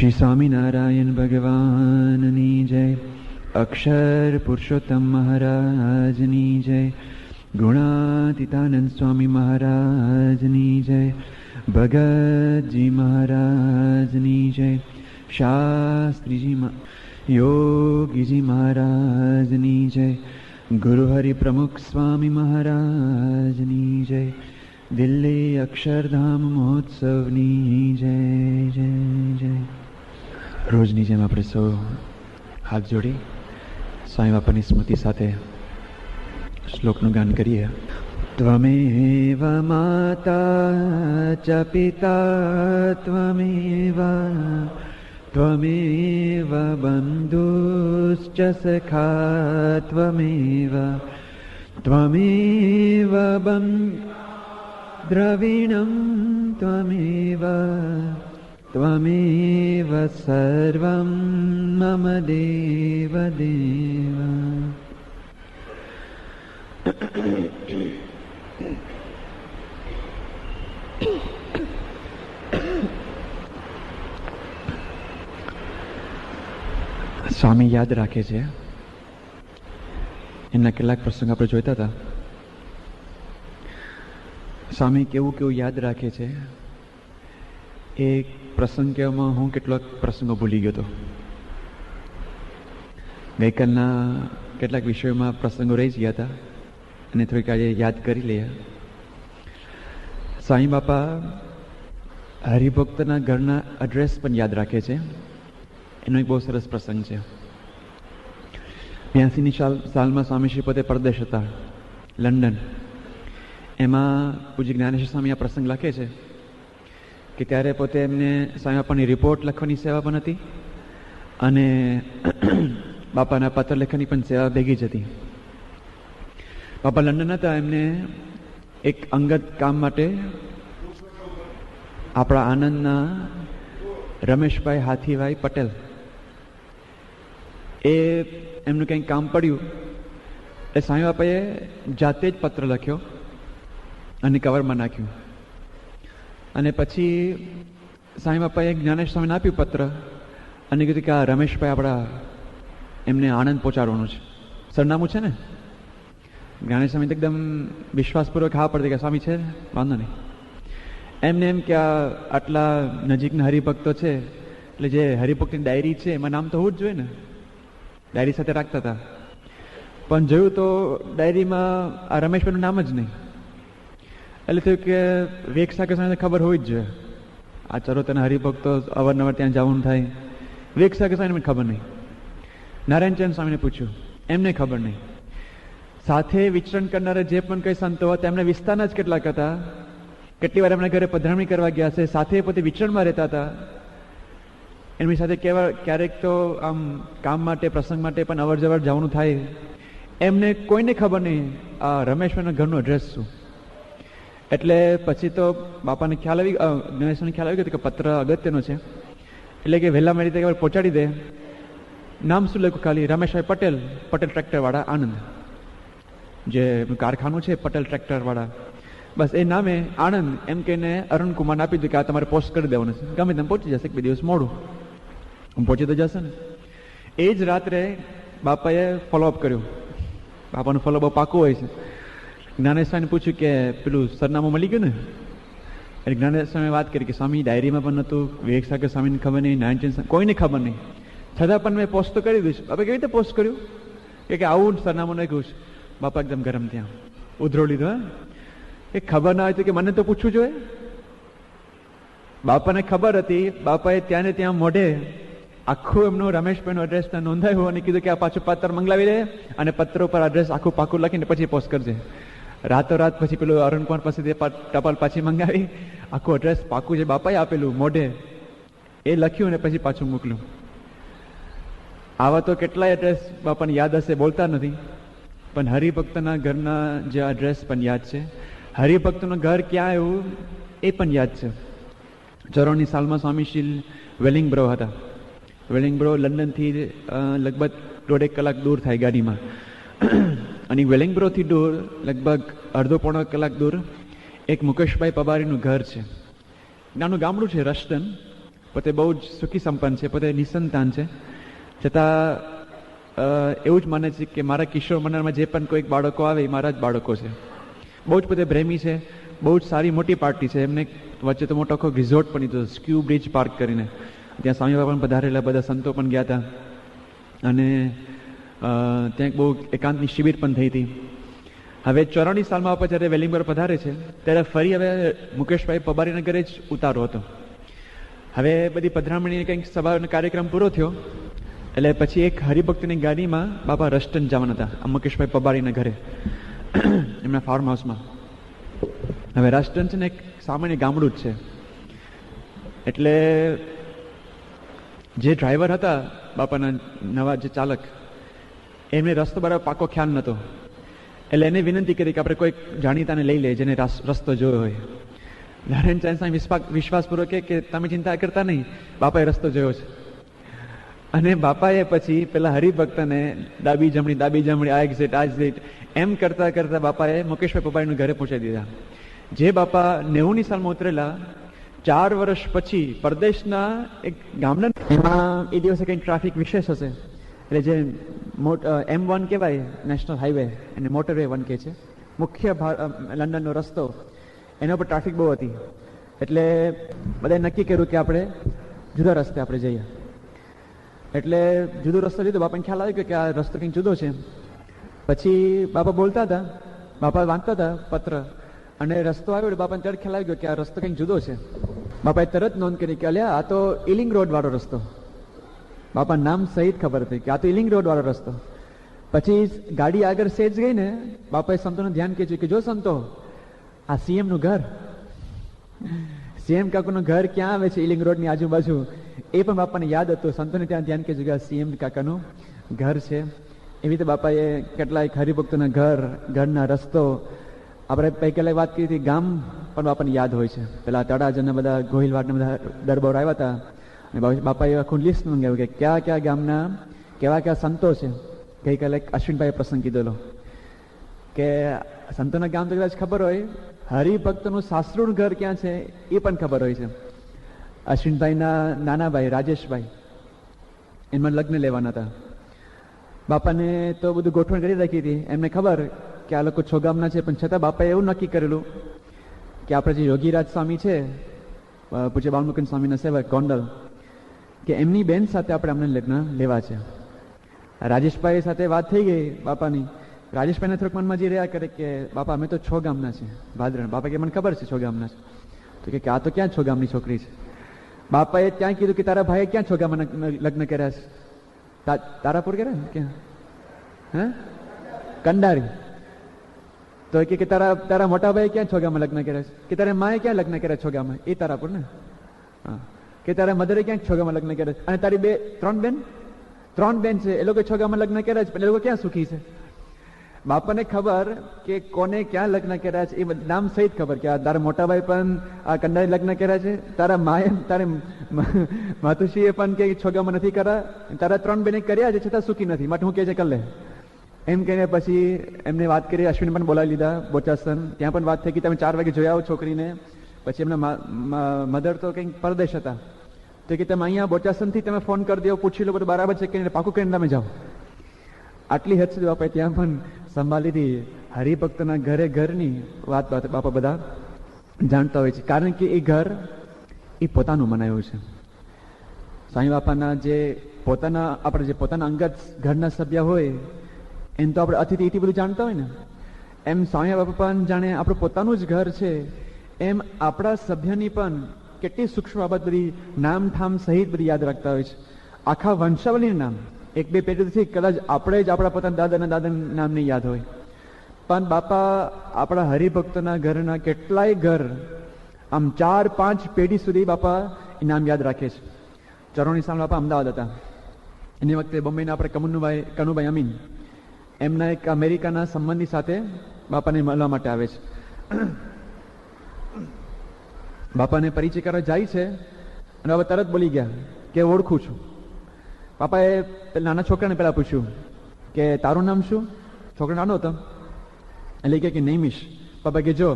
શ્રી સ્વામિનારાયણ ભગવાનની જય. અક્ષર પુરુષોત્તમ મહારાજની જય. ગુણાતીતાનંદ સ્વામી મહારાજની જય. ભગતજી મહારાજની જય. શાસ્ત્રીજી યોગીજી મહારાજની જય. ગુરુ હરિ પ્રમુખ સ્વામી મહારાજની જય. દિલ્હી અક્ષરધામ મહોત્સવની જય જય જય. રોજની જેમ આપણે સૌ હાથ જોડી સ્વામી બાપાની સ્મૃતિ સાથે શ્લોકનું ગાન કરીએ. ત્વમેવ માતા ચ પિતા ત્વમેવ બંધુશ્ચ સખા ત્વમેવ દ્રવિણમ ત્વમેવ સર્વં મમ દેવ દેવ. સ્વામી યાદ રાખે છે. એમના કેટલાક પ્રસંગ આપણે જોઈતા હતા. સ્વામી કેવું યાદ રાખે છે. એક પ્રસંગ કહેવામાં હું કેટલાક પ્રસંગો ભૂલી ગયો હતો. ગઈકાલના કેટલાક વિષયોમાં પ્રસંગો રહી જ ગયા હતા અને થોડીક આજે યાદ કરી લઈએ. સ્વામી બાપા હરિભક્તના ઘરના એડ્રેસ પણ યાદ રાખે છે. એનો એક બહુ સરસ પ્રસંગ છે. 82ની સાલમાં સ્વામીશ્રી પોતે પરદેશ હતા, લંડન. એમાં પૂજ્ય જ્ઞાનેશ્વર સ્વામી આ પ્રસંગ લખે છે કે ત્યારે પોતે એમને સ્વામી બાપાની રિપોર્ટ લખવાની સેવા પણ હતી અને બાપાના પત્ર લેખનની પણ સેવા ભેગી જ હતી. બાપા લંડન હતા. એમને એક અંગત કામ માટે આપણા આનંદના રમેશભાઈ હાથીભાઈ પટેલ એમનું કંઈક કામ પડ્યું. એ સ્વામી બાપાએ જાતે જ પત્ર લખ્યો અને કવરમાં નાખ્યું. અને પછી સ્વામી બાપાએ જ્ઞાનેશ્વર સ્વામીને આપ્યું પત્ર અને કીધું કે આ રમેશભાઈ આપણા એમને આનંદ પહોંચાડવાનું છે. સરનામું છે ને. જ્ઞાનેશ્વર સ્વામી એકદમ વિશ્વાસપૂર્વક હા પડતી કે સ્વામી છે, વાંધો નહીં. એમને એમ કે આટલા નજીકના હરિભક્તો છે એટલે જે હરિભક્તની ડાયરી છે એમાં નામ તો હોવું જ જોઈએ ને. ડાયરી સાથે રાખતા હતા. પણ જોયું તો ડાયરીમાં આ રમેશભાઈનું નામ જ નહીં. એટલે થયું કે વેગ સાકે સ્વામીને ખબર હોવી જ જોઈએ. આ ચરોતરના હરિભક્તો અવારનવાર ત્યાં જવાનું થાય. વેગ સાકે સ્વામીને ખબર નહીં. નારાયણચંદ સ્વામીને પૂછ્યું, એમને ખબર નહીં. સાથે વિચરણ કરનારા જે પણ કઈ સંતો હતા એમના વિસ્તારના જ કેટલાક હતા. કેટલી વાર એમના ઘરે પધરામણી કરવા ગયા છે. સાથે પોતે વિચરણમાં રહેતા હતા. એમની સાથે ક્યારેક તો આમ કામ માટે પ્રસંગ માટે પણ અવર જવર જવાનું થાય. એમને કોઈને ખબર નહીં આ રમેશભાઈના ઘરનું એડ્રેસ શું. એટલે પછી તો બાપાને ખ્યાલ આવી, ગણેશને ખ્યાલ આવી ગયો કે પત્ર અગત્યનો છે. એટલે કે વહેલા મારી રીતે પહોંચાડી દે. નામ શું લખ્યું ખાલી, રમેશભાઈ પટેલ, પટેલ ટ્રેક્ટરવાળા આણંદ, જે કારખાનું છે પટેલ ટ્રેક્ટરવાળા. બસ એ નામે આણંદ એમ કહીને અરુણકુમારને આપી દીધું કે આ તમારે પોસ્ટ કરી દેવાનું છે. ગમે તેમ પહોંચી જશે, એક બે દિવસ મોડું પહોંચી તો જશે ને. એ જ રાત્રે બાપાએ ફોલોઅપ કર્યું. બાપાનું ફોલો બહુ પાકું હોય છે. જ્ઞાનેશ્વરને પૂછ્યું કે પેલું સરનામું મળી ગયું ને. એટલે જ્ઞાનેશ્વરે વાત કરી કે સ્વામી ડાયરીમાં પણ નહોતું, વિવેક સાગર સ્વામીને ખબર નહીં, નારાયણચંદ કોઈને ખબર નહીં, છતાં પણ મેં પોસ્ટ તો કરી દઈશ. બાપા કેવી રીતે પોસ્ટ કર્યું કે આવું સરનામું નાખ્યું છે. બાપા એકદમ ગરમ ત્યાં ઉધરો લીધો. એ ખબર ના હોય તો કે મને તો પૂછવું જોઈએ. બાપાને ખબર હતી. બાપાએ ત્યાં ને ત્યાં મોઢે આખું એમનું રમેશભાઈનું એડ્રેસ નોંધાયું અને કીધું કે આ પાછું પત્ર મંગાવી દે અને પત્ર ઉપર એડ્રેસ આખું પાકું લખીને પછી પોસ્ટ કરજે. રાતોરાત પછી પેલું અરુણકુમાર પાસેથી ટપાલ પાછી મંગાવી આખું એડ્રેસ પાકું જે બાપાએ આપેલું મોઢે એ લખ્યું અને પછી પાછું મોકલ્યું. આવા તો કેટલાય એડ્રેસ બાપાને યાદ હશે, બોલતા નથી. પણ હરિભક્તના ઘરના જે એડ્રેસ પણ યાદ છે. હરિભક્તનું ઘર ક્યાં આવ્યું એ પણ યાદ છે. 94ની સાલમાં સ્વામીશ્રી વેલિંગબ્રો હતા. વેલિંગબ્રો લંડનથી લગભગ 1.5 કલાક દૂર થાય ગાડીમાં. અને વેલિંગબ્રોથી દૂર લગભગ અડધો પોણો કલાક દૂર એક મુકેશભાઈ પબારીનું ઘર છે. નાનું ગામડું છે રસ્ટન. પોતે બહુ જ સુખી સંપન્ન છે, પોતે નિસંતાન છે, છતાં એવું જ માને છે કે મારા કિશોર મંડળમાં જે પણ કોઈક બાળકો આવે એ મારા જ બાળકો છે. બહુ જ પોતે પ્રેમી છે, બહુ જ સારી મોટી પાર્ટી છે. એમને વચ્ચે તો મોટો આખો રિઝોર્ટ પણ લીધો, સ્ક્યુ બ્રિજ પાર્ક કરીને. ત્યાં સ્વામી બાબા પણ પધારેલા, બધા સંતો પણ ગયા હતા, અને ત્યાં બહુ એકાંતની શિબિર પણ થઈ હતી. હવે 94 સાલમાં આપણે જ્યારે વેલિંગર પધારે છે ત્યારે ફરી હવે મુકેશભાઈ પબારીના ઘરે જ ઉતારો હતો. હવે બધી પધરામણી કંઈક સભાનો કાર્યક્રમ પૂરો થયો એટલે પછી એક હરિભક્તની ગાડીમાં બાપા રસ્ટન જવાના હતા મુકેશભાઈ પબારીના ઘરે, એમના ફાર્મ હાઉસમાં. હવે રસ્ટન છે ને એક સામાન્ય ગામડું જ છે, એટલે જે ડ્રાઈવર હતા બાપાના નવા જે ચાલક, એમને રસ્તો બરાબર પાકો ખ્યાલ નહોતો, એટલે એને વિનંતી કરી કે આપણે કોઈ જાણીતાને લઈ લે જેને રસ્તો જોયો હોય. નારાયણ ચાંદ વિશ્વાસપૂર્વક કે તમે ચિંતા કરતા નહીં, બાપાએ રસ્તો જોયો છે. અને બાપાએ પછી પેલા હરિભક્તને ડાબી જમણી આ એક્ઝિટ એમ કરતા કરતા બાપાએ મુકેશભાઈ પબારીનું ઘરે પહોંચાડી દીધા. જે બાપા 90ની સાલમાં ઉતરેલા, 4 વર્ષ પછી પરદેશના એક ગામના, એમાં એ દિવસે કંઈક ટ્રાફિક વિશેષ હશે, એટલે જે M1 કહેવાય નેશનલ હાઈવે, એને મોટરવે 1 કહે છે, મુખ્ય લંડનનો રસ્તો, એના પર ટ્રાફિક બહુ હતી. એટલે બધાએ નક્કી કર્યું કે આપણે જુદા રસ્તે આપણે જઈએ. એટલે જુદો રસ્તો લીધો. બાપાને ખ્યાલ આવ્યો કે આ રસ્તો કંઈક જુદો છે. પછી બાપા બોલતા હતા, બાપા વાંચતા હતા પત્ર, અને રસ્તો આવ્યો એટલે બાપાને ત્યારે ખ્યાલ આવી ગયો કે આ રસ્તો કંઈક જુદો છે. બાપાએ તરત નોંધ કરી કે અલ્યા આ તો ઇલિંગ રોડ વાળો રસ્તો. બાપા નામ સહિત ખબર હતી કે આ તો ઇલિંગ રોડ વાળો રસ્તો. પછી ગાડી આગળ સેજ ગઈ ને, બાપાએ સંતોનું ધ્યાન ખેંચ્યું કે જો સંતો, આ CM નું ઘર, CM કાકાનું ઘર ક્યાં આવે છે ઇલિંગ રોડની આજુબાજુ, એ પણ બાપાને યાદ હતું. સંતોને ત્યાં ધ્યાન ખેંચ્યું કે આ CM કાકાનું ઘર છે. એવી રીતે બાપાએ કેટલાય હરિભક્તોના ઘરના રસ્તો, આપણે પૈકી વાત કરી હતી, ગામ પણ બાપાને યાદ હોય છે. પેલા તળાજના બધા ગોહિલવાડના બધા દરબાર આવ્યા હતા, અને બાપાએ આખું લિસ્ટ મંગાવ્યું કે કયા કયા ગામના કેવા સંતો છે. ગઈકાલે અશ્વિનભાઈએ પ્રસંગ કીધેલો કે સંતોના ગામ તો કદાચ ખબર હોય, હરિભક્તનું સાસરુનું ઘર ક્યાં છે એ પણ ખબર હોય છે. અશ્વિનભાઈના નાના ભાઈ રાજેશભાઈ, એમાં લગ્ન લેવાના હતા. બાપાને તો બધું ગોઠવણ કરી રાખી હતી, એમને ખબર કે આ લોકો છોગામના છે, પણ છતાં બાપાએ એવું નક્કી કરેલું કે આપણે જે યોગીરાજ સ્વામી છે, પૂજ્ય બાલમુકુંદ સ્વામીના સેવક ગોંડલ, કે એમની બેન સાથે આપણે અમને લગ્ન લેવા છે. રાજેશભાઈ સાથે વાત થઈ ગઈ બાપાની. રાજેશભાઈને થોડુંક મનમાં જે રહ્યા કરે કે બાપા અમે તો 6 ગામના છે, ભાદરણ. બાપા કે મને ખબર છે 6 ગામના છે. તો કે આ તો ક્યાં 6 ગામની છોકરી છે. બાપાએ ત્યાં કીધું કે તારા ભાઈએ ક્યાં 6 ગામના લગ્ન કર્યા છે? તારાપુર કર્યા ને ક્યાં? હે, કંડારી. તો કે તારા મોટા ભાઈ ક્યાં 6 ગામમાં લગ્ન કર્યા છે? કે તારા માએ ક્યાં લગ્ન કર્યા 6 ગામમાં? એ તારાપુર ને. હા. કે તારા મધરે ક્યાં 6 ગામમાં લગ્ન કર્યા છે? અને તારી 3 બેન છે, એ લોકો 6 ગામમાં લગ્ન કર્યા છે, પણ એ લોકો ક્યાં સુખી છે? બાપાને ખબર કે કોને ક્યાં લગ્ન કર્યા છે, એ નામ સહિત ખબર કે તારા મોટા ભાઈ પણ આ કંડારી લગ્ન કર્યા છે, તારા માએ તારે માતુશ્રીએ પણ કે 6 ગામમાં નથી કર્યા, તારા 3 બેને કર્યા છે છતાં સુખી નથી, માટે હું કે છે કર લે એમ કહીને પછી એમને વાત કરી. અશ્વિન પણ બોલાવી લીધા બોચાસન. ત્યાં પણ વાત થઈ કે તમે 4 વાગે જોઈ આવો છોકરીને. પછી એમના મધર તો કંઈક પરદેશ હતા, તો કે તમે અહીંયા બોચાસનથી તમે ફોન કરી દો, પૂછી લો બધું બરાબર છે કે પાકું કરીને તમે જાઓ. આટલી હદ સુધી બાપાએ ત્યાં પણ સંભાળી લીધી. હરિભક્તના ઘરની વાત બાપા બધા જાણતા હોય છે, કારણ કે એ ઘર એ પોતાનું બનાવ્યું છે. સ્વામી બાપાના જે પોતાના અંગત ઘરના સભ્ય હોય એમ તો આપણે અતિથિ ઇતિ બધું જાણતા હોય ને, એમ સ્વામી બાપા પણ જાણે આપણું પોતાનું જ ઘર છે, એમ આપણા સભ્યની પણ કેટલી સૂક્ષ્મ બાબત બધી નામ ઠામ સહિત બધી યાદ રાખતા હોય છે. આખા વંશાવલીનું નામ 1-2 પેઢીથી કદાચ આપણે જ આપણા પોતાના દાદાના નામ નહીં યાદ હોય, પણ બાપા આપણા હરિભક્તોના ઘરના કેટલાય ઘર આમ 4-5 પેઢી સુધી બાપા એ નામ યાદ રાખે છે. 94 સાલમાં બાપા અમદાવાદ હતા. એની વખતે બોમ્બેના આપણે કનુભાઈ અમીન, એમના એક અમેરિકાના સંબંધી સાથે બાપાને મળવા માટે આવે છે. બાપાને પરિચય કરવા જાય છે અને હવે તરત બોલી ગયા કે ઓળખું છું. બાપાએ નાના છોકરાને પહેલા પૂછ્યું કે તારું નામ શું? છોકરો નાનો હતો એટલે કે નૈમિષ. બાપા કે જો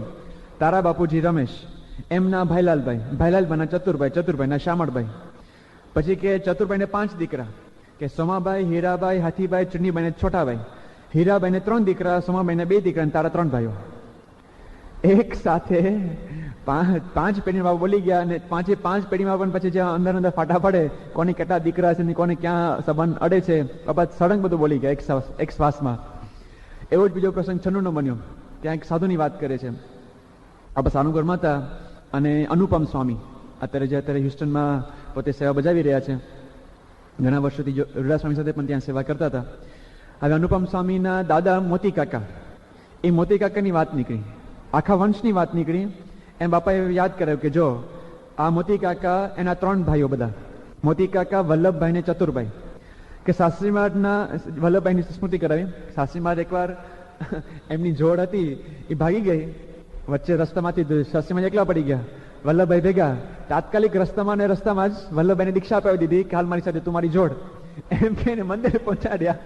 તારા બાપુજી રમેશ, એમના ભાઈલાલભાઈ, ભાઈલાલભાઈના ચતુરભાઈ, ચતુરભાઈના શ્યામળભાઈ, પછી કે ચતુરભાઈને 5 દીકરા, કે સોમાભાઈ, હીરાભાઈ, હાથીભાઈ, ચુનીભાઈ, છોટાભાઈ. હીરાભાઈને 3 દીકરા, સોમાભાઈને 2 દીકરા, અને તારા 3 ભાઈઓ. એક સાથે 5 પેઢીમાં બાપુ બોલી ગયા, અને 5 પેઢીમાં પણ પછી જ્યાં અંદર અંદર ફાટા પડે, કોને કેટલા દીકરા છે, કોને ક્યાં સંબંધ અડે છે, બાપા સળંગ બધું બોલી ગયા એક શ્વાસમાં. એવો જ બીજો પ્રસંગ 96 બન્યો. ત્યાં એક સાધુની વાત કરે છે. આપણે સાનુગરમાં હતા, અને અનુપમ સ્વામી અત્યારે હ્યુસ્ટનમાં પોતે સેવા બજાવી રહ્યા છે. ઘણા વર્ષોથી રૂડા સ્વામી સાથે પણ ત્યાં સેવા કરતા હતા. હવે અનુપમ સ્વામીના દાદા મોતી કાકા, એ મોતી કાકાની વાત નીકળી, આખા વંશની વાત નીકળી. એમ બાપાએ યાદ કરાયું કે જો આ મોતી કાકા, એના 3 ભાઈઓ બધા, મોતી કાકા, વલ્લભભાઈ ને ચતુરભાઈ, કે શાસ્ત્રીમાળના વલ્લભભાઈની સ્મૃતિ કરાવી. શાસ્ત્રીમાળ એકવાર એમની જોડ હતી, એ ભાગી ગઈ, વચ્ચે રસ્તામાંથી શાસ્ત્રીમાળ એકલા પડી ગયા, વલ્લભભાઈ ભેગા. તાત્કાલિક રસ્તામાં જ વલ્લભભાઈને દીક્ષા અપાવી દીધી કે હાલ મારી સાથે તું મારી જોડ, એમ કહીને મંદિરે પહોંચાડ્યા.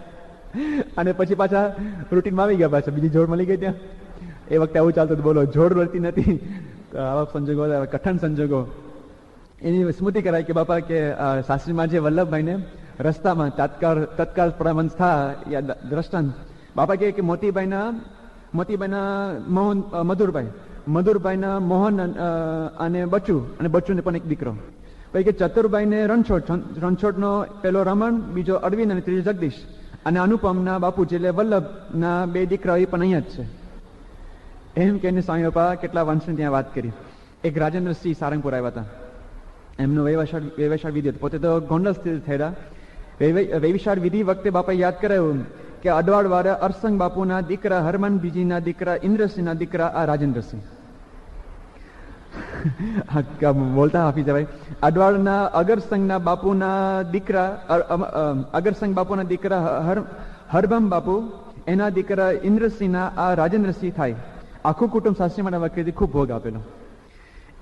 અને પછી પાછા રૂટીનમાં આવી ગયા, પાછા બીજી જોડ મળી ગઈ ત્યાં. એ વખતે આવું ચાલતું હતું, બોલો, જોડ મળતી નથી. આવા સંજોગો, કઠણ સંજોગો. એની સ્મૃતિ કરાય કે બાપા કે શાસ્ત્રીમાં જે વલ્લભભાઈને રસ્તામાં તત્કાળ પ્રબંધ થા દ્રષ્ટાંત, બાપા કે મોતીભાઈના મધુરભાઈના મોહન અને બચ્ચુને પણ એક દીકરો. પછી કે ચતુરભાઈને રણછોડનો પેલો રમણ, બીજો અરવિંદ અને ત્રીજો જગદીશ, અને અનુપમના બાપુજી એટલે વલ્લભના 2 દીકરાઓ એ પણ અહીંયા જ છે. એમ કહીને સ્વામી બાપા કેટલા વંશની ત્યાં વાત કરી. એક રાજેન્દ્રસિંહ સારંગપુર આવ્યા હતા. એમનો વૈવશાળ વિધિ, પોતે તો ગોંડલ સ્થિત થયેલા. વૈવિશાળ વિધિ વખતે બાપાએ યાદ કરાયું કે અડવાળવાળા અરસંગ બાપુના દીકરા, હરમનબીજીના દીકરા, ઇન્દ્રસિંહના દીકરા આ રાજેન્દ્રસિંહ. બોલતા હાફી જવાય. અડવાળના અગરસંગના બાપુના દીકરા હરભમ બાપુ, એના દીકરા ઇન્દ્રસિંહના આ રાજેન્દ્રસિંહ થાય. આખું કુટુંબ શાસ્ત્રીમાના વખતેથી ખૂબ ભોગ આપેલો.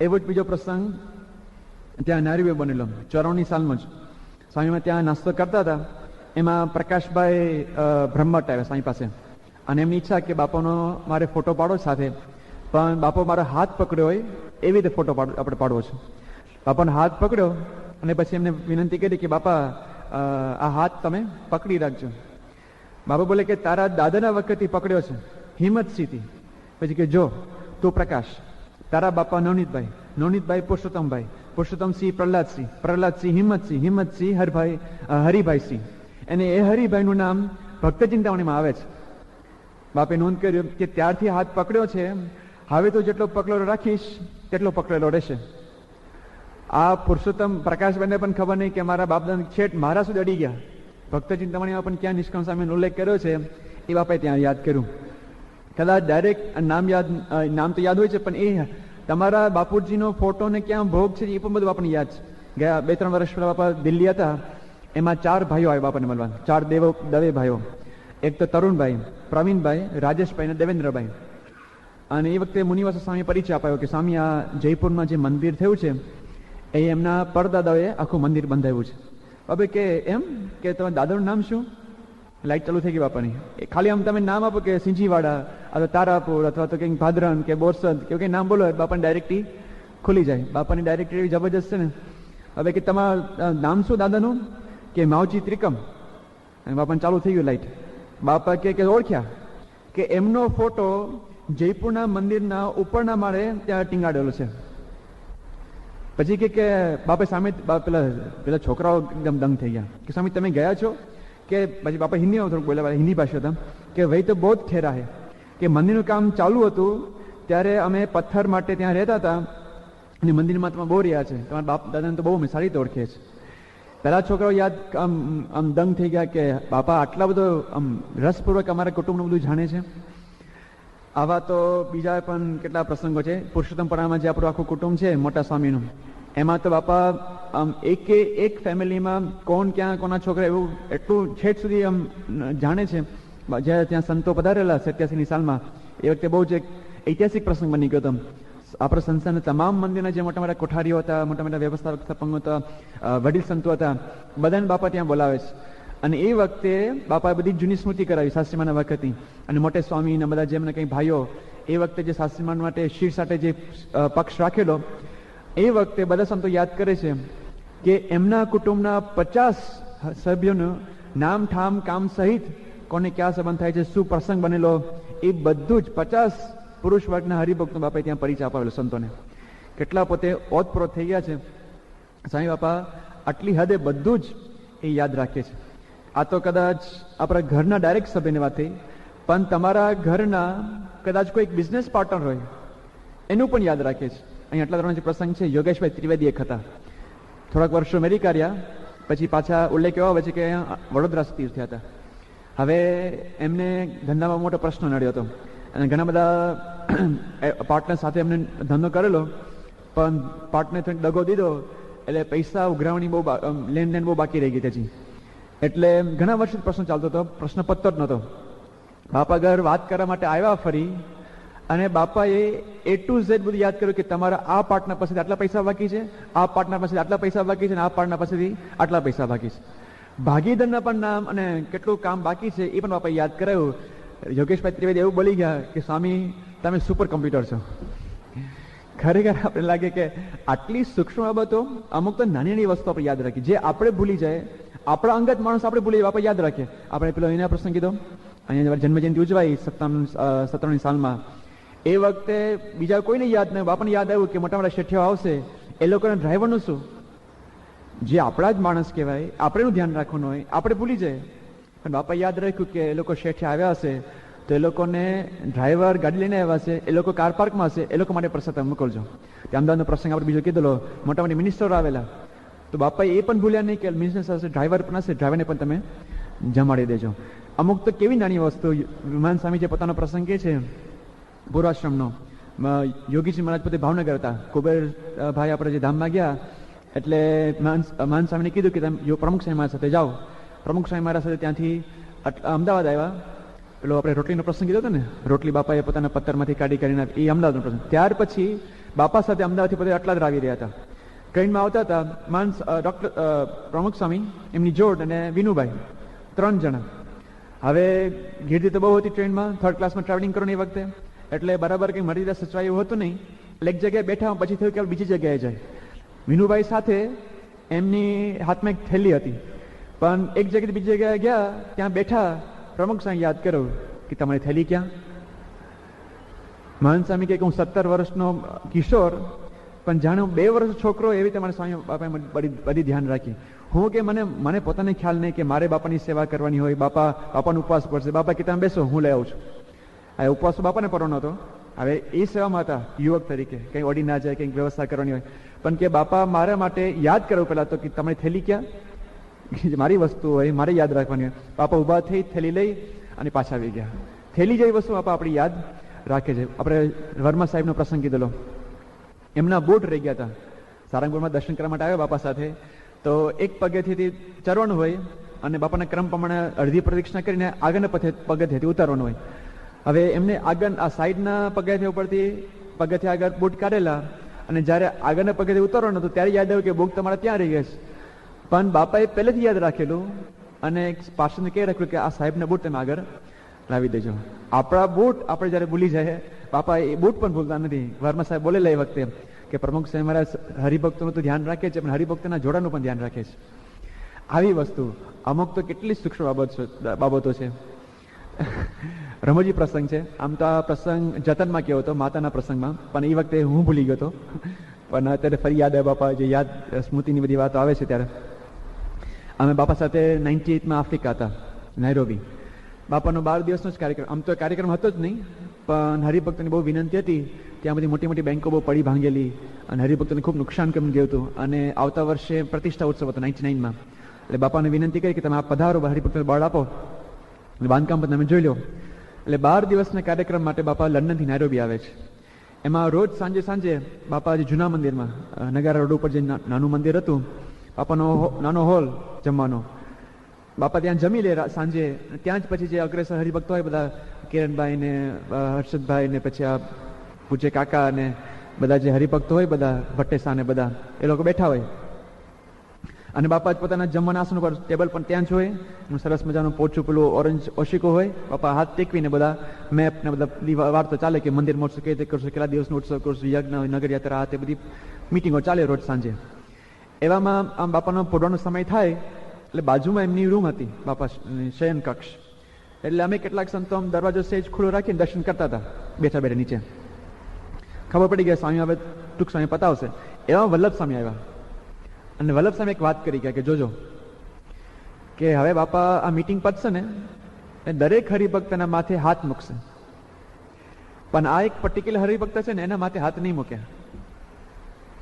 એવો જ બીજો પ્રસંગ ત્યાં નારીવે બનેલો 94ની સાલમાં જ. સ્વામીમાં ત્યાં નાસ્તો કરતા હતા, એમાં પ્રકાશભાઈ બ્રહ્મટ આવ્યા સ્વામી પાસે, અને એમની ઈચ્છા કે બાપાનો મારે ફોટો પાડો સાથે, પણ બાપો મારો હાથ પકડ્યો હોય એવી રીતે ફોટો આપણે પાડવો છે. બાપાનો હાથ પકડ્યો, અને પછી એમને વિનંતી કરી કે બાપા આ હાથ તમે પકડી રાખજો. બાપા બોલે કે તારા દાદાના વખતથી પકડ્યો છે, હિંમતસિંહથી. પછી કે જો તું પ્રકાશ, તારા બાપા નવનીતભાઈ પુરુષોત્તમસિંહ પ્રહલાદસિંહ, હિંમતસિંહ હરિભાઈસિંહ, અને એ હરિભાઈનું નામ ભક્ત ચિંતામણીમાં આવે છે. બાપે નોંધ કર્યું કે ત્યારથી હાથ પકડ્યો છે, હવે તો જેટલો પકડેલો રાખીશ તેટલો પકડેલો રહેશે. આ પુરુષોત્તમ પ્રકાશભાઈને પણ ખબર નહીં કે મારા બાપદાદા છેટ મારા સુધી અડી ગયા. ભક્ત ચિંતામણીમાં પણ ક્યાં નિષ્કામ સ્વામીનો ઉલ્લેખ કર્યો છે, એ બાપાએ ત્યાં યાદ કર્યું. કદાચ ડાયરેક્ટ નામ તો યાદ હોય છે, પણ એ તમારા બાપુજીનો ફોટો ને ક્યાં ભોગ છે એ પણ બધું આપણને યાદ છે. ગયા 2-3 વર્ષ પહેલા બાપા દિલ્હી હતા, એમાં 4 ભાઈઓ આવ્યા બાપાને મળવા, 4 દવે ભાઈઓ. એક તો તરુણભાઈ, પ્રવીણભાઈ, રાજેશભાઈ અને દેવેન્દ્રભાઈ. અને એ વખતે મુનિવાસા સ્વામી પરિચય અપાયો કે સ્વામી આ જયપુરમાં જે મંદિર થયું છે એ એમના પરદાદાઓએ આખું મંદિર બંધાવ્યું છે. બાપે કે એમ કે તમારા દાદાનું નામ શું? લાઈટ ચાલુ થઈ ગઈ બાપાની. ખાલી આમ તમે નામ આપો કે સિંજીવાડા અથવા તારાપુર અથવા તો કંઈક ભાદરણ કે બોરસદ કે કંઈ નામ બોલો, બાપાની ડાયરેક્ટલી ખુલી જાય. બાપાની ડાયરેક્ટ એવી જબરજસ્ત છે ને. હવે કે તમારું નામ શું દાદાનું? કે માવજી ત્રિકમ. અને બાપાને ચાલુ થઈ ગયું લાઈટ. બાપા કે ઓળખ્યા કે એમનો ફોટો જયપુરના મંદિરના ઉપરના માળે ત્યાં ટીંગાડેલો છે. પછી કે બાપા સામે પેલા છોકરાઓ એકદમ દંગ થઈ ગયા કે સ્વામી તમે ગયા છો? કે પછી બાપા હિન્દીમાં થોડુંક બોલ્યા, હિન્દી ભાષા હતા કે વહી તો બહુ જ ઠેરા હે. કે મંદિરનું કામ ચાલુ હતું ત્યારે અમે પથ્થર માટે ત્યાં રહેતા હતા, અને મંદિરમાં તમે બહુ રહ્યા છે, તમારા બાપ દાદાને તો બહુ અમે સારી રીતે ઓળખીએ છીએ. પેલા છોકરાઓ યાદ આમ દંગ થઈ ગયા કે બાપા આટલા બધો આમ રસપૂર્વક અમારા કુટુંબનું બધું જાણે છે. આવા તો બીજા પણ કેટલા પ્રસંગો છે. પુરુષોત્તમપરામાં જે આપણું આખું કુટુંબ છે મોટા સ્વામીનું, એમાં તો બાપા આમ એક ફેમિલીમાં કોણ ક્યાં કોના છોકરા એવું એટલું છેટ સુધી આમ જાણે છે. જ્યારે ત્યાં સંતો પધારેલા 87ની સાલમાં, એ વખતે બહુ જ એક ઐતિહાસિક પ્રસંગ બની ગયો હતો. આપણા સંસ્થાના તમામ મંદિરના જે મોટા મોટા કોઠારીઓ હતા, મોટા મોટા વ્યવસ્થાપક સ્થાપકો હતા, વડીલ સંતો હતા, બધાને બાપા ત્યાં બોલાવે છે. અને એ વખતે બાપાએ બધી જૂની સ્મૃતિ કરાવી શાસ્ત્રીમાના વખતની. અને મોટે સ્વામી ને બધા જેમના કંઈ ભાઈઓ એ વખતે જે શાસ્ત્રીમાન માટે શીર સાથે જે પક્ષ રાખેલો, એ વખતે બધા સંતો યાદ કરે છે કે એમના કુટુંબના 50 સભ્યોનું નામ ઠામ કામ સહિત કોને ક્યાં સંબંધ થાય છે, શું પ્રસંગ બનેલો, એ બધું જ 50 પુરુષ વર્ગના હરિભક્તો બાપાએ ત્યાં પરિચય અપાવેલો સંતોને. કેટલા પોતે ઓતપ્રોત થઈ ગયા છે. સ્વામી બાપા આટલી હદે બધું જ એ યાદ રાખે છે. આ તો કદાચ આપણા ઘરના ડાયરેક્ટ સભ્યની વાત થઈ, પણ તમારા ઘરના કદાચ કોઈ બિઝનેસ પાર્ટનર હોય એનું પણ યાદ રાખે છે. અહીં આટલા ધોરણ જે પ્રસંગ છે, યોગેશભાઈ ત્રિવેદી એક હતા, થોડાક વર્ષો અમેરિકા રહ્યા, પછી પાછા ઉલ્લેખ એવા આવે છે કે અહીંયા વડોદરા સ્થિર થયા હતા. હવે એમને ધંધામાં મોટો પ્રશ્ન નડ્યો હતો અને ઘણા બધા પાર્ટનર સાથે એમને ધંધો કરેલો, પણ પાર્ટનર થોડીક દગો દીધો એટલે પૈસા ઉઘરાવણી બહુ લેનદેન બહુ બાકી રહી ગઈ હતી. એટલે ઘણા વર્ષથી પ્રશ્ન ચાલતો હતો, પ્રશ્ન પતતો જ નહોતો. બાપા ઘર વાત કરવા માટે આવ્યા ફરી, અને બાપાએ A to Z બધું યાદ કર્યું કે તમારા આ પાર્ટનર પાસેથી આટલા પૈસા બાકી છે, આ પાર્ટનર પાસેથી આટલા પૈસા બાકી છે, અને આ પાર્ટનર પાસેથી આટલા પૈસા બાકી છે. ભાગીદારના પણ નામ અને કેટલું કામ બાકી છે એ પણ બાપાએ યાદ કરાયું. યોગેશભાઈ ત્રિવેદી એવું બોલી ગયા કે સ્વામી તમે સુપર કોમ્પ્યુટર છો. ખરેખર આપણે લાગે કે આટલી સૂક્ષ્મ બાબતો, અમુક તો નાની નાની વસ્તુ આપણે યાદ રાખીએ, જે આપણે ભૂલી જાય, આપણા અંગત માણસ આપણે ભૂલી જાય, આપણે યાદ રાખીએ. આપણે પેલો એના પ્રસંગ કીધો, અહીંયા જન્મજયંતિ ઉજવાઈ 57 સાલમાં, એ વખતે બીજા કોઈને યાદ નહીં, બાપાને યાદ આવ્યું કે મોટા મોટા શેઠિયાઓ આવશે, એ લોકોના ડ્રાઈવરનું શું, જે આપણા જ માણસ કહેવાય, આપણે એનું ધ્યાન રાખવાનું હોય, આપણે ભૂલી જાય. પણ બાપા યાદ રાખ્યું કે એ લોકો શેઠિયા આવ્યા હશે તો એ લોકોને ડ્રાઈવર ગાડી લઈને આવ્યા છે, એ લોકો કાર પાર્કમાં હશે, એ લોકો માટે પ્રસાદ મોકલજો. ત્યાં અમદાવાદનો પ્રસંગ આપણે બીજો કીધેલો, મોટા મોટી મિનિસ્ટરો આવેલા, તો બાપાએ એ પણ ભૂલ્યા નહીં કે મિનિસ્ટર હશે, ડ્રાઈવર પણ હશે, ડ્રાઈવરને પણ તમે જમાડી દેજો. અમુક તો કેવી નાની વસ્તુ, વિમાન સ્વામી જે પોતાનો પ્રસંગ કહે છે પૂર્વાશ્રમનો, યોગીજી મહારાજ પોતે ભાવનગર હતા, કુબેર ભાઈ આપણે જે ધામમાં ગયા એટલે મહાન સ્વામીને કીધું કે તમે પ્રમુખ સ્વામી મહારાજ સાથે જાઓ. પ્રમુખ સ્વામી મહારાજ સાથે ત્યાંથી અમદાવાદ આવ્યા. પેલો આપણે રોટલીનો પ્રસંગ કીધો હતો ને, રોટલી બાપાએ પોતાના પત્તરમાંથી કાઢીને એ અમદાવાદનો પ્રસંગ. ત્યાર પછી બાપા સાથે અમદાવાદથી પોતે આટલા જ આવી રહ્યા હતા. ટ્રેનમાં આવતા હતા ડોક્ટર પ્રમુખ સ્વામી, એમની જોડ અને વિનુભાઈ, 3 જણા. હવે ગીર્દી તો બહુ હતી ટ્રેનમાં, 3rd ક્લાસમાં ટ્રાવેલિંગ કરવાની એ વખતે, એટલે બરાબર કંઈ મર્યાદા સચવાય એવું હતું નહીં. એટલે એક જગ્યાએ બેઠા, પછી થયું કે બીજી જગ્યાએ જાય. વિનુભાઈ સાથે એમની હાથમાં એક થેલી હતી, પણ એક જગ્યાએ બીજી જગ્યાએ ગયા, ત્યાં બેઠા પ્રમુખ સ્વામી યાદ કર્યું કે તમારી થેલી ક્યાં? મહાન સ્વામી કહે કે હું 17 વર્ષનો કિશોર, પણ જાણે હું 2 વર્ષનો છોકરો એવી તમારા સ્વામી બાપાએ બધી ધ્યાન રાખી. હું કે મને પોતાને ખ્યાલ નહીં કે મારે બાપાની સેવા કરવાની હોય, બાપાનો ઉપવાસ પડશે. બાપા કે તમે બેસો, હું લઈ આવું છું. આ ઉપવાસ બાપાને પરવાનો હતો. હવે એ સેવામાં હતા યુવક તરીકે, કંઈ ઓડી ના જાય, કંઈક વ્યવસ્થા કરવાની હોય, પણ કે બાપા મારા માટે યાદ કરવું પહેલાં તો કે તમારી થેલી ક્યાં, મારી વસ્તુ હોય મારે યાદ રાખવાની હોય. બાપા ઊભા થઈ થેલી લઈ અને પાછા આવી ગયા. થેલી જેવી વસ્તુ બાપા આપણી યાદ રાખે છે. આપણે વર્મા સાહેબનો પ્રસંગ કીધેલો, એમના બૂટ રહી ગયા હતા. સારંગપુરમાં દર્શન કરવા માટે આવ્યા બાપા સાથે, તો એક પગથિયેથી ચરવાનું હોય અને બાપાના ક્રમ પ્રમાણે અડધી પ્રદક્ષિણા કરીને આગળના પગથિયેથી ઉતારવાનું હોય. હવે એમને આગળ આ સાઈડના પગથિયા ઉપરથી પગથિયા આગળ બૂટ કાઢેલા, અને જ્યારે આગળના પગથિયે ઉતારવાનું હતું ત્યારે યાદ આવ્યું કે બુક તમારા ત્યાં રહી ગયા છે. પણ બાપાએ પહેલેથી યાદ રાખેલું અને પાછળને કહી રાખ્યું કે આ સાહેબના બૂટ તમે આગળ લાવી દેજો. આપણા બૂટ આપણે જ્યારે ભૂલી જાય, બાપા એ બૂટ પણ ભૂલતા નથી. વર્મા સાહેબ બોલેલા એ વખતે કે પ્રમુખ સાહેબ મારા હરિભક્તોનું તો ધ્યાન રાખે છે, પણ હરિભક્તોના જોડાનું પણ ધ્યાન રાખે છે. આવી વસ્તુ અમુક તો કેટલી સૂક્ષ્મ બાબતો છે. રમોજી પ્રસંગ છે. આમ તો આ પ્રસંગ જતનમાં કેવો હતો, માતાના પ્રસંગમાં, પણ એ વખતે હું ભૂલી ગયો હતો. પણ અત્યારે ફરી યાદ આવે બાપા, જે યાદ સ્મૃતિની બધી વાતો આવે છે ત્યારે. અમે બાપા સાથે 98માં આફ્રિકા હતા, નાયરોબી. બાપાનો 12 દિવસનો જ કાર્યક્રમ. આમ તો કાર્યક્રમ હતો જ નહીં, પણ હરિભક્તોની બહુ વિનંતી હતી. ત્યાં બધી મોટી મોટી બેંકો બહુ પડી ભાંગેલી અને હરિભક્તોને ખૂબ નુકસાન કરી ગયું હતું. અને આવતા વર્ષે પ્રતિષ્ઠા ઉત્સવ હતો 99માં. એટલે બાપાને વિનંતી કરી કે તમે આ પધારો, હરિભક્તોને બળ આપો, બાંધકામ પણ તમે જોઈ લો. એટલે 12 દિવસના કાર્યક્રમ માટે બાપા લંડનથી નાયરોબી આવે છે. એમાં રોજ સાંજે બાપા જે જૂના મંદિરમાં, નગારા રોડ ઉપર જે નાનું મંદિર હતું, બાપાનો નાનો હોલ જમવાનો, બાપા ત્યાં જમી લે સાંજે. ત્યાં જ પછી જે અગ્રેસર હરિભક્તો હોય બધા, કિરણભાઈ ને હર્ષદભાઈ ને પછી આ પૂજ્ય કાકા ને બધા જે હરિભક્તો હોય બધા, ભટ્ટેસા ને બધા, એ લોકો બેઠા હોય. અને બાપા જ પોતાના જમવાના આસન ઉપર ટેબલ પણ ત્યાં જ હોય. સરસ મજાનું પોચું પેલું ઓરેન્જ ઓશિકો હોય. બાપા હાથ ટેકવીને બધા મેપ ને બધા વાર્તા ચાલે કે મંદિર મોટશું, કઈ રીતે કરશું, કેટલા દિવસનો ઉત્સવ કરશું, યજ્ઞ, નગર યાત્રા, તે બધી મિટિંગો ચાલે રોજ સાંજે. એવામાં આમ બાપાનો પોડવાનો સમય થાય એટલે બાજુમાં એમની રૂમ હતી, બાપા શયન કક્ષ. એટલે અમે કેટલાક સંતો આમ દરવાજો સેજ ખુલ્લો રાખીને દર્શન કરતા હતા બેઠા બેઠા નીચે. ખબર પડી ગયા સ્વામી હવે ટૂંક સમય પતાવશે. એવા વલ્લભ સ્વામી આવ્યા અને વલ્લભ સ્વામી એક વાત કરી ગયા કે જોજો કે હવે બાપા આ મીટિંગ પતશે ને એ દરેક હરિભક્તના માથે હાથ મૂકશે, પણ આ એક પર્ટિક્યુલર હરિભક્ત છે ને એના માથે હાથ નહીં મૂક્યા.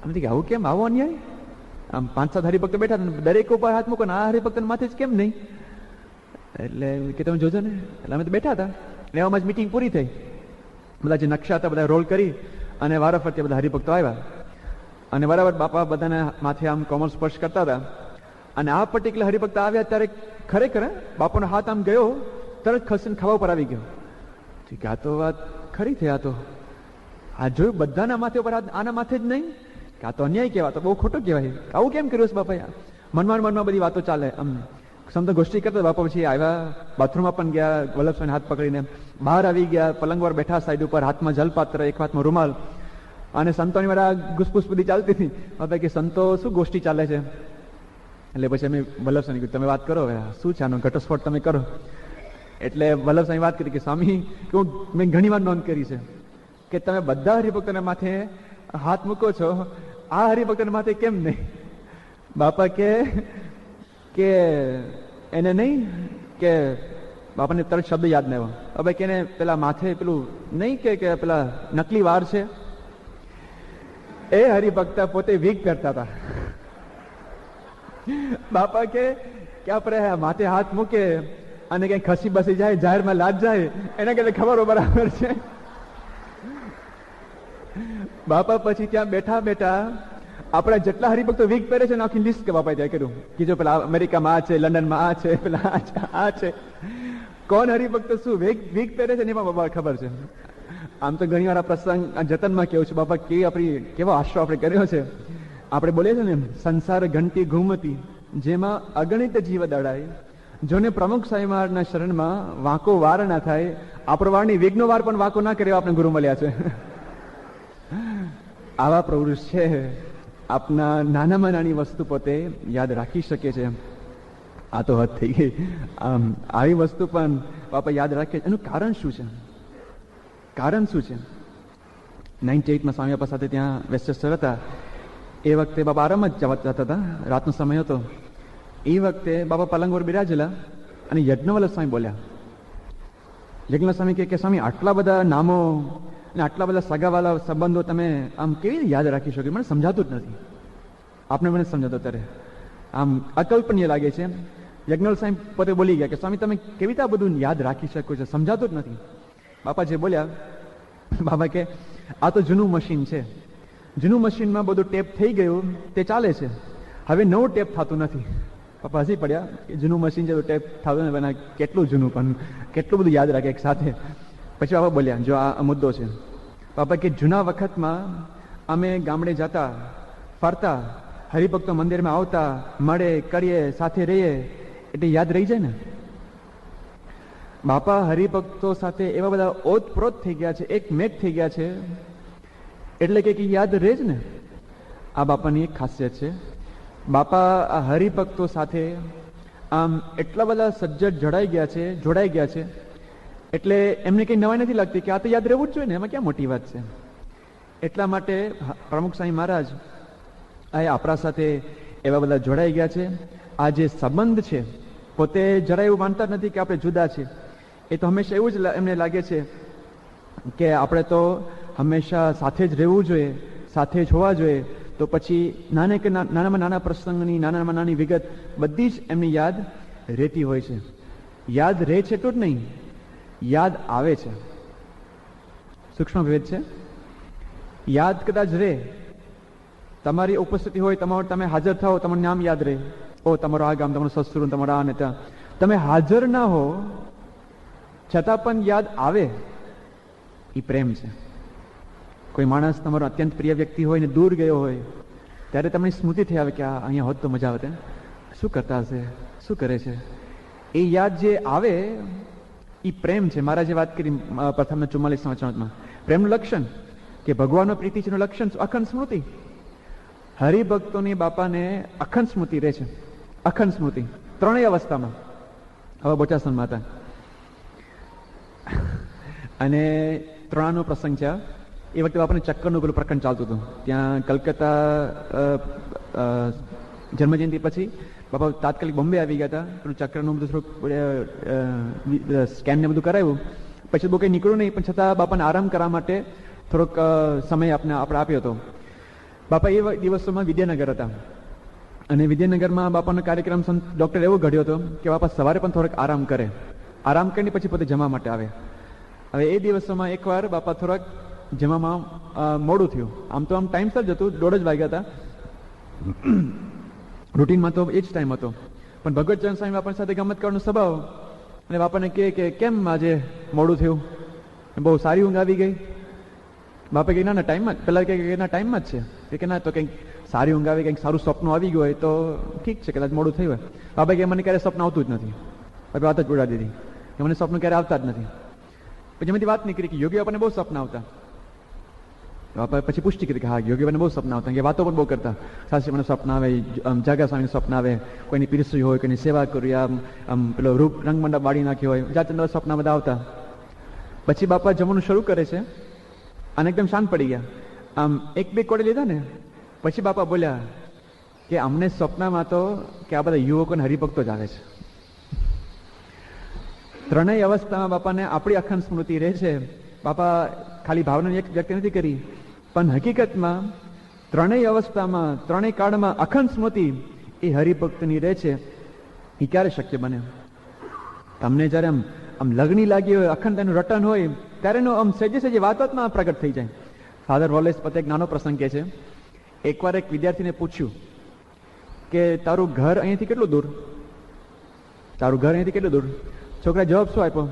આમ કે આવું કેમ, આવો અન્યાય? આમ 5-7 હરિભક્તો બેઠા દરેક ઉપર હાથ મૂકો ને આ હરિભક્ત માથે જ કેમ નહીં? એટલે કે તમે જોજો ને. એટલે અમે તો બેઠા હતા. એવામાં જ મીટિંગ પૂરી થઈ. બધા જે નકશા હતા બધા રોલ કરી અને વારાફરતી બધા હરિભક્તો આવ્યા અને બરાબર બાપા બધાના માથે આમ કોમળ સ્પર્શ કરતા હતા. અને આ પર્ટિક્યુલર હરિભક્ત આવ્યા ત્યારે ખરેખર બાપાનો હાથ આમ ગયો, તરત ખસીને ખભા ઉપર આવી ગયો. ઠીક, આ તો વાત ખરી થઈ. આ તો આ જોયું બધાના માથે ઉપર હાથ, આના માથે જ નહીં? કે આ તો અન્યાય કહેવાય, તો બહુ ખોટું કહેવાય. આવું કેમ કર્યું છે બાપા? મનમાં બધી વાતો ચાલે. આમ સમતો ગોષ્ઠી કરતા બાપા પછી આવ્યા, બાથરૂમમાં પણ ગયા, વલ્લભ સ્વામીને હાથ પકડીને બહાર આવી ગયા, પલંગ પર બેઠા, સાઈડ ઉપર હાથમાં જલપાત્ર, એક હાથમાં રૂમાલ, અને સંતોની મારા ગુસપુસ બધી ચાલતી હતી. બાપા કે સંતો શું ગોષ્ઠી ચાલે છે? એટલે પછી અમે વલ્લભ સ્વામી કીધું તમે વાત કરો, હવે શું છે આનો ઘટસ્ફોટ તમે કરો. એટલે વલ્લભ સ્વામી વાત કરી કે સ્વામી મેં ઘણી વાર નોંધ કરી છે કે તમે બધા હરિભક્તોના માથે હાથ મૂકો છો, આ હરિભક્તોના માથે કેમ નહીં? બાપા કે એને નહીં કે બાપાને તરત શબ્દ યાદ ન આવ્યો. હવે કે પેલા માથે પેલું નહીં કે પેલા નકલી વાર છે, એ હરિભક્ત પોતે વીગ પહેરતા હતા. બાપા કે આપણે માથે હાથ મૂકે અને કઈ ખસી બસી જાય, જાહેરમાં લાજ જાય, એના કરતા ખબર બરાબર છે. બાપા પછી ત્યાં બેઠા બેઠા આપણા જેટલા હરિભક્તો વીગ પહેરે છે આખી લિસ્ટ કે બાપાએ ત્યાં કર્યું કે જો પેલા અમેરિકામાં આ છે, લંડનમાં આ છે, પેલા આ છે, કોણ હરિભક્ત શું વીગ પહેરે છે એમાં બાપા ખબર છે. આમ તો ઘણી વાર પ્રસંગ જતનમાં કેવું છે બાપા કેવો આશરો આપણે કર્યો છે. આપણે બોલીએ છીએ ને સંસાર ઘંટી ઘૂમતી જેમાં અગણિત જીવ દડાય, જોને પ્રમુખ સ્વામી મહારાજના શરણમાં વાંકો વાર ના થાય, આપણો વારની વિઘ્નો વાર પણ વાંકો ના કરે આપણે ગુરુ મળ્યા છે. આવા પ્રવૃત્તિ છે. આપના નાનામાં નાની વસ્તુ પોતે યાદ રાખી શકે છે. આ તો હદ થઈ ગઈ. આવી વસ્તુ પણ બાપા યાદ રાખે. એનું કારણ શું છે? કારણ શું છે? 98માં સ્વામી બાપા સાથે ત્યાં વેસ્ટેસ્ટર હતા. એ વખતે બાપા આરામ જ જતા હતા, રાતનો સમય હતો. એ વખતે બાપા પલંગ પર બિરાજેલા અને યજ્ઞવલ્લભ સ્વામી બોલ્યા. યજ્ઞ સ્વામી કે સ્વામી આટલા બધા નામો અને આટલા બધા સગાવાલા સંબંધો તમે આમ કેવી રીતે યાદ રાખી શકો? મને સમજાતું જ નથી. આપને મને સમજાતો ત્યારે આમ અકલ્પનીય લાગે છે. યજ્ઞવલ્લભ સ્વામી પોતે બોલી ગયા કે સ્વામી તમે કેવી રીતે આ બધું યાદ રાખી શકો છો? સમજાતું જ નથી. બાપા જે બોલ્યા, બાપા કે આ તો જૂનું મશીન છે. જૂનું મશીનમાં બધું ટેપ થઈ ગયું, તે ચાલે છે. હવે નવું ટેપ થતું નથી. પપ્પા હસી પડ્યા કે જૂનું મશીન છે તો ટેપ થતું નથી. કેટલું જૂનું પણ કેટલું બધું યાદ રાખે એક સાથે. પછી બાપા બોલ્યા જો આ મુદ્દો છે. બાપા કે જૂના વખતમાં અમે ગામડે જતા, ફરતા, હરિભક્તો મંદિરમાં આવતા, મળે કરીએ, સાથે રહીએ, એટલે યાદ રહી જાય ને. બાપા હરિભક્તો સાથે એવા બધા ઓતપ્રોત થઈ ગયા છે, એક મેક થઈ ગયા છે, એટલે કે યાદ રહે જ ને. આ બાપાની એક ખાસિયત છે. બાપા આ હરિભક્તો સાથે આમ એટલા બધા સજ્જડ જોડાઈ ગયા છે એટલે એમને કઈ નવાઈ નથી લાગતી કે આ તો યાદ રહેવું જ જોઈએ ને, એમાં ક્યાં મોટી વાત છે. એટલા માટે પ્રમુખ સ્વામી મહારાજ આ આપણા સાથે એવા બધા જોડાઈ ગયા છે. આ જે સંબંધ છે પોતે જરા એવું માનતા નથી કે આપણે જુદા છે. એ તો હંમેશા એવું જ એમને લાગે છે કે આપણે તો હંમેશા સાથે જ રહેવું જોઈએ, સાથે જ હોવા જોઈએ. તો પછી નાનામાં નાના પ્રસંગની નાનામાં નાની વિગત બધી જ એમની યાદ રહેતી હોય છે. યાદ રહે છે એટલું જ નહીં, યાદ આવે છે. સૂક્ષ્મ ભેદ છે. યાદ કદાચ રહે, તમારી ઉપસ્થિતિ હોય, તમે હાજર થાઓ, તમારું નામ યાદ રહે, ઓ તમારો આ ગામ, તમારું સસરું, તમારા આ ને ત્યાં, તમે હાજર ના હો છતાં પણ યાદ આવે. એ પ્રેમ છે. કોઈ માણસ તમારો અત્યંત પ્રિય વ્યક્તિ હોય ને દૂર ગયો હોય ત્યારે તમને સ્મૃતિ થઈ આવે કે આ અહીંયા હોત તો મજા આવે, શું કરતા હશે, શું કરે છે. એ યાદ જે આવે એ પ્રેમ છે. મારા જે વાત કરી પ્રથમ 44 વચનામૃતમાં, પ્રેમનું લક્ષણ કે ભગવાનનો પ્રીતિ છે એનું લક્ષણ અખંડ સ્મૃતિ. હરિભક્તોની બાપાને અખંડ સ્મૃતિ રહે છે, અખંડ સ્મૃતિ ત્રણેય અવસ્થામાં. હવે બોચાસનમાં હતા અને ત્રણાનો પ્રસંગ છે. એ વખતે બાપાને ચક્કરનું પેલું પ્રકરણ ચાલતું હતું ત્યાં કલકત્તા. જન્મજયંતિ પછી બાપા તાત્કાલિક બોમ્બે આવી ગયા હતા. પેલું ચક્રનું બધું થોડુંક સ્કેન ને બધું કરાવ્યું. પછી બહુ કંઈ નીકળ્યું નહીં, પણ છતાં બાપાને આરામ કરવા માટે થોડોક સમય આપણે આપ્યો હતો. બાપા એ દિવસોમાં વિદ્યાનગર હતા અને વિદ્યાનગરમાં બાપાનો કાર્યક્રમ ડૉક્ટર એવો ઘડ્યો હતો કે બાપા સવારે પણ થોડોક આરામ કરે, આરામ કરીને પછી પોતે જમવા માટે આવે. હવે એ દિવસોમાં એકવાર બાપા થોડાક જમવામાં મોડું થયું. આમ તો આમ ટાઈમસર જ હતું, 1:30 વાગ્યા હતા. રૂટીનમાં તો એ જ ટાઈમ હતો, પણ ભગવતચરણ સ્વામી બાપાની સાથે ગમત કરવાનો સ્વભાવ અને બાપાને કહે કે કેમ આજે મોડું થયું, બહુ સારી ઊંઘ આવી ગઈ. બાપા કે ના ટાઈમમાં જ, પહેલાં કે ના ટાઈમમાં જ છે કે ના, તો કંઈક સારી ઊંઘ આવી, કંઈક સારું સપનું આવી ગયું હોય તો ઠીક છે, કદાચ મોડું થયું હોય. બાપા કે મને ક્યારે સપનું આવતું જ નથી. બાપા વાત જ ઉડાડી દીધી કે મને સપનું ક્યારે આવતા જ નથી. પછી એમાંથી વાત નીકળી કે યોગી બાપાને બહુ સપના આવતા. બાપા પછી પુષ્ટિ કરી કે હા, યોગી બાપાને બહુ સપના આવતા, કે વાતો પણ બહુ કરતા. સાસી મને સપના આવે, જાગા સ્વામીને સપના આવે, કોઈની પીરસી હોય, કોઈની સેવા કરી, આમ પેલો રૂપ રંગમંડપ બાળી નાખ્યો હોય, જાત સપના બધા આવતા. પછી બાપા જમવાનું શરૂ કરે છે અને એકદમ શાંત પડી ગયા. આમ 1-2 કોડે લીધા ને પછી બાપા બોલ્યા કે અમને સ્વપ્નમાં તો કે આ બધા યુવકોને હરિભક્તો જ આવે છે. ત્રણેય અવસ્થામાં બાપાને આપણી અખંડ સ્મૃતિ રહે છે. બાપા ખાલી ભાવનાની એક વ્યક્તિ નથી કરી, પણ હકીકતમાં ત્રણેય અવસ્થામાં, ત્રણેય કાળમાં અખંડ સ્મૃતિ એ હરિભક્તની રહે છે. એ ક્યારે શક્ય બને? તમને જ્યારે આમ લગની લાગી હોય, અખંડ એનું રટન હોય, ત્યારે એનો આમ સહેજે સહેજે વાતમાં પ્રગટ થઈ જાય. ફાધર વોલેસ પોતે એક નાનો પ્રસંગ કહે છે. એકવાર એક વિદ્યાર્થીને પૂછ્યું કે તારું ઘર અહીંયાથી કેટલું દૂર, તારું ઘર અહીંયાથી કેટલું દૂર? છોકરાએ જવાબ શું આપ્યો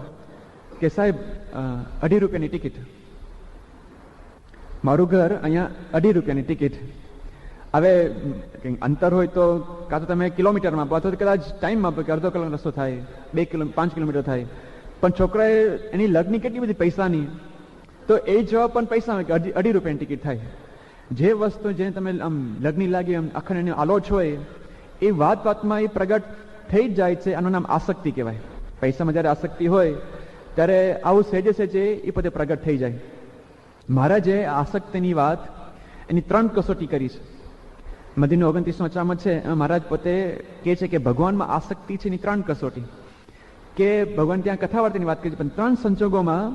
કે સાહેબ 2.5 રૂપિયાની ટિકિટ. મારું ઘર અહીંયા 2.5 રૂપિયાની ટિકિટ. હવે અંતર હોય તો કાં તો તમે કિલોમીટરમાં આપો અથવા તો કદાચ ટાઈમમાં આપો કે અડધો કલાકનો રસ્તો થાય, 5 કિલોમીટર થાય. પણ છોકરાએ એની લગની કેટલી બધી પૈસાની, તો એ જવાબ પણ પૈસા કે 2.5 રૂપિયાની ટિકિટ થાય. જે વસ્તુ જેને તમે આમ લગ્ની લાગી, આમ અખંડ એની આલોચ હોય, એ વાતમાં એ પ્રગટ થઈ જ જાય છે. આનું નામ આસક્તિ કહેવાય. પૈસામાં જ્યારે આસક્તિ હોય ત્યારે આવું સહેજે સહેજે એ પોતે પ્રગટ થઈ જાય. મહારાજે આસક્તિની વાત એની 3 કસોટી કરી છે. મધ્યનું 29નું અચામત છે, મહારાજ પોતે કહે છે કે ભગવાનમાં આસક્તિ છે એની 3 કસોટી. કે ભગવાન ત્યાં કથાવાર્તાની વાત કરી છે, પણ 3 સંજોગોમાં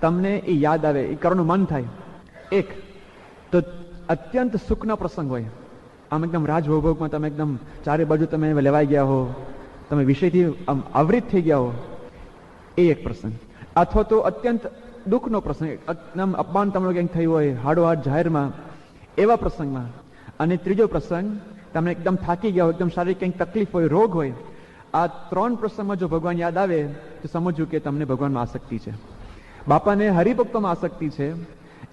તમને એ યાદ આવે, એ કરવાનું મન થાય. એક તો અત્યંત સુખના પ્રસંગ હોય, આમ એકદમ રાજભોગમાં તમે એકદમ ચારે બાજુ તમે લેવાઈ ગયા હો, તમે વિષયથી આમ આવૃત થઈ ગયા હો, એ એક પ્રસંગ. અથવા તો અત્યંત દુઃખનો પ્રસંગ, એકદમ અપમાન તમને કંઈક થયું હોય હાડોહાડ જાહેરમાં, એવા પ્રસંગમાં. અને ત્રીજો પ્રસંગ, તમે એકદમ થાકી ગયા હોય, એકદમ શારીરિક કંઈક તકલીફ હોય, રોગ હોય. આ 3 પ્રસંગમાં જો ભગવાન યાદ આવે તો સમજવું કે તમને ભગવાનમાં આસક્તિ છે. બાપાને હરિભક્તોમાં આસક્તિ છે.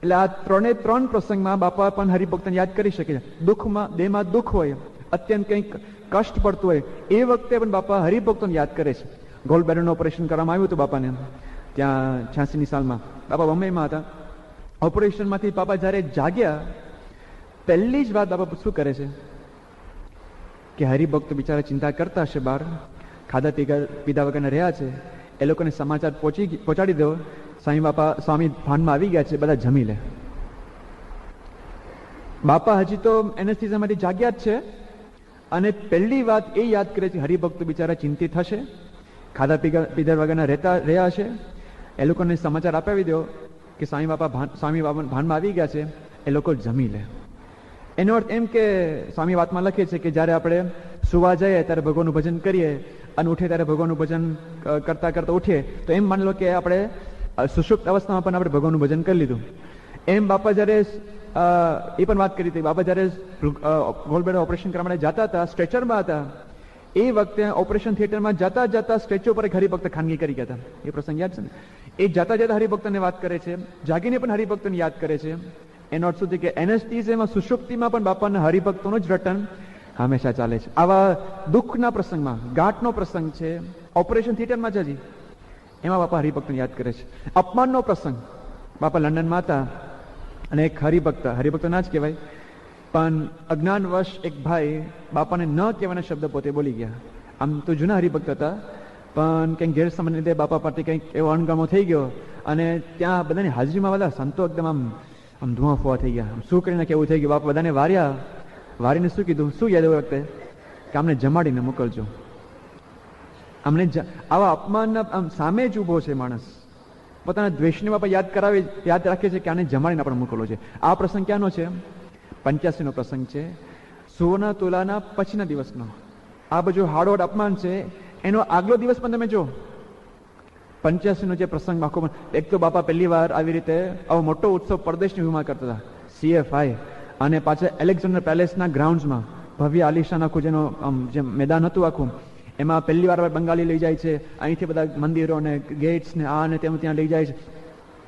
એટલે આ 3 પ્રસંગમાં બાપા પણ હરિભક્તને યાદ કરી શકે છે. દુઃખમાં, દેહમાં દુઃખ હોય, અત્યંત કંઈક કષ્ટ પડતું હોય, એ વખતે પણ બાપા હરિભક્તોને યાદ કરે છે. ગોલ્ડ બેરનું ઓપરેશન કરવામાં આવ્યું હતું બાપાને ત્યાં 86ની સાલમાં. બાપા બોમ્બેમાં હતા. ઓપરેશનમાંથી બાપા જ્યારે જાગ્યા, પહેલી જ વાત બાપા શું કરે છે કે હરિભક્તો બિચારા ચિંતા કરતા હશે, બહાર ખાધા પીધા વગરના રહ્યા છે, એ લોકોને સમાચાર પહોંચાડી દો, સ્વામી ભાનમાં આવી ગયા છે, બધા જમી લે. બાપા હજી તો એનેસ્થેસિયામાંથી જાગ્યા જ છે અને પહેલી વાત એ યાદ કરે છે, હરિભક્તો બિચારા ચિંતિત હશે, ખાધા પીધા વગરના રહ્યા હશે, એ લોકોને સમાચાર અપાવી દો કે સ્વામી બાપા ભાનમાં આવી ગયા છે, એ લોકો જમી લે. એનો અર્થ એમ કે સ્વામી વાતમાં લખે છે કે જ્યારે આપણે સુવા જઈએ ત્યારે ભગવાનનું ભજન કરીએ અને ઉઠીએ ત્યારે ભગવાનનું ભજન કરતા કરતા ઉઠીએ, તો એમ માની લો કે આપણે સુષુપ્ત અવસ્થામાં પણ આપણે ભગવાનનું ભજન કરી લીધું. એમ બાપા જ્યારે એ પણ વાત કરી હતી, બાપા જ્યારે ગોલ્ડ ઓપરેશન કરવા માટે જતા હતા, સ્ટ્રેચરમાં હતા, એ વખતે ઓપરેશન થિયેટરમાં જતા સ્ટેચ્યુ પર એક હરિભક્ત ખાનગી કરી ગયા હતા. એ પ્રસંગ યાદ છે ને? એ જતા હરિભક્તને વાત કરે છે, જાગીને પણ હરિભક્તોને યાદ કરે છે. એનો અર્થ શું છે કે એનેસ્થેસિયામાં, સુષુપ્તિમાં પણ બાપાના હરિભક્તોનું જ રટન હંમેશા ચાલે છે. આવા દુઃખના પ્રસંગમાં, ગાંઠનો પ્રસંગ છે, ઓપરેશન થિયેટરમાં જ હજી, એમાં બાપા હરિભક્તોને યાદ કરે છે. અપમાનનો પ્રસંગ, બાપા લંડનમાં હતા અને એક હરિભક્ત ના જ કહેવાય, પણ અજ્ઞાનવશ એક ભાઈ બાપાને ન કહેવાના શબ્દ પોતે બોલી ગયા. આમ તો જૂના હરિભક્ત હતા, પણ કંઈક ગેરસમજને લીધે બાપા પાસે કંઈક એવો અણગમો થઈ ગયો અને ત્યાં બધાની હાજરીમાં બધા સંતો એકદમ આમ ધુઆ ફુવા થઈ ગયા. શું કરીને કેવું થઈ ગયું? બાપા બધાને વારીને શું કીધું? શું યાદ એ વખતે કે અમને જમાડીને મોકલજો. અમને આવા અપમાનના સામે જ ઊભો છે માણસ, પોતાના દ્વેષને બાપા યાદ રાખે છે કે આને જમાડીને આપણે મોકલો છે. આ પ્રસંગ ક્યાંનો છે? 85નો પ્રસંગ છે, સુવર્ણ તુલાના પછીના દિવસનો. આ બધું હાડોડ અપમાન છે, એનો આગલો દિવસ પણ તમે જો 85નો જે પ્રસંગ આખો. એક તો બાપા પહેલી વાર આવી રીતે આવો મોટો ઉત્સવ પરદેશની ભૂમિમાં કરતા હતા, CFI, અને પાછા એલેક્ઝાન્ડર પેલેસના ગ્રાઉન્ડ્સમાં ભવ્ય આલિશાન આખું જે મેદાન હતું આખું, એમાં પહેલી વાર બંગાળી લઈ જાય છે. અહીંથી બધા મંદિરો ને ગેટ્સ ને આ ને તેમ ત્યાં લઈ જાય છે.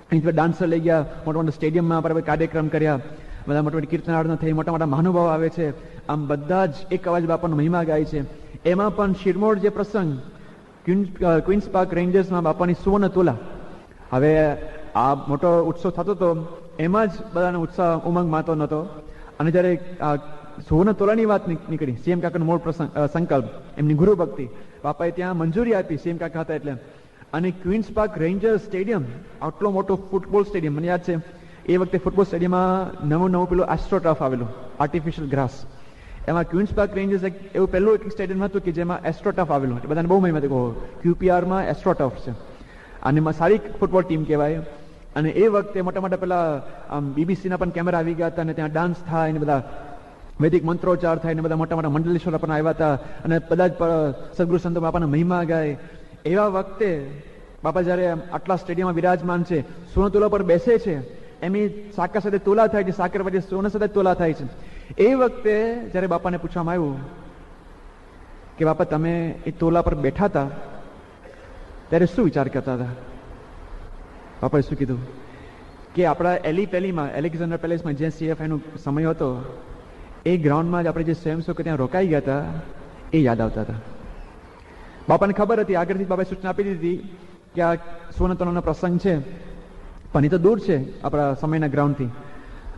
અહીંથી ડાન્સર લઈ ગયા, મોટા મોટા સ્ટેડિયમમાં કાર્યક્રમ કર્યા, બધા મોટા મોટી કીર્તનાર્થના થઈ, મોટા મોટા મહાનુભાવો આવે છે. આમ બધા જ એક અવાજ બાપાનો મહિમા ગાય છે. એમાં પણ શિરમોર જે પ્રસંગ, ક્વીન્સ પાર્ક રેન્જર્સમાં બાપાની સુવર્ણ તુલા. હવે આ મોટો ઉત્સવ થતો હતો, એમાં જ બધાનો ઉત્સાહ ઉમંગ માતો નહોતો. અને જ્યારે સુવર્ણ તુલાની વાત નીકળી, CM કાકાનો મૂળ પ્રસંગ સંકલ્પ, એમની ગુરુ ભક્તિ, બાપાએ ત્યાં મંજૂરી આપી CM કાકા હતા એટલે. અને ક્વીન્સ પાર્ક રેન્જર્સ સ્ટેડિયમ, આટલો મોટો ફૂટબોલ સ્ટેડિયમ, મને યાદ છે એ વખતે ફૂટબોલ સ્ટેડિયમમાં નવું પેલું એસ્ટ્રોટર્ફ આવેલું, આર્ટિફિશિયલ ગ્રાસ. એમાં ક્વીન્સ પાર્ક રેન્જર્સ એવું પહેલું એક સ્ટેડિયમ હતું કે જેમાં એસ્ટ્રોટર્ફ આવેલું. બધાને બહુ મહિમા હતી, QPRમાં એસ્ટ્રોટર્ફ છે અને સારી ફૂટબોલ ટીમ કહેવાય. અને એ વખતે મોટા મોટા પેલા BBCના પણ કેમેરા આવી ગયા હતા અને ત્યાં ડાન્સ થાય ને બધા વૈદિક મંત્રોચ્ચાર થાય ને બધા મોટા મોટા મંડલેશ્વર પણ આવ્યા હતા અને બધા જ સદગુરુ સંતો બાપાના મહિમા ગાય. એવા વખતે બાપા જ્યારે આટલા સ્ટેડિયમમાં વિરાજમાન છે, સુવર્ણ તુલા પર બેસે છે, એમની સાકર સાથે તુલા થાય છે, સાકર પછી સોના સાથે તુલા થાય છે. એ વખતે જ્યારે બાપાને પૂછવામાં આવ્યું કે બાપા તમે એ તુલા પર બેઠા હતા ત્યારે શું વિચાર કરતા હતા? બાપાએ શું કીધું કે આપણા એલેક્ઝાન્ડર પેલેસમાં જે CFIનો સમય હતો, એ ગ્રાઉન્ડમાં જ આપણે જે સ્વયંસેવકો ત્યાં રોકાઈ ગયા હતા એ યાદ આવતા હતા. બાપાને ખબર હતી, આગળથી બાપાએ સૂચના આપી દીધી કે આ સુવર્ણ તુલાનો પ્રસંગ છે, પણ એ તો દૂર છે આપણા સમયના ગ્રાઉન્ડથી,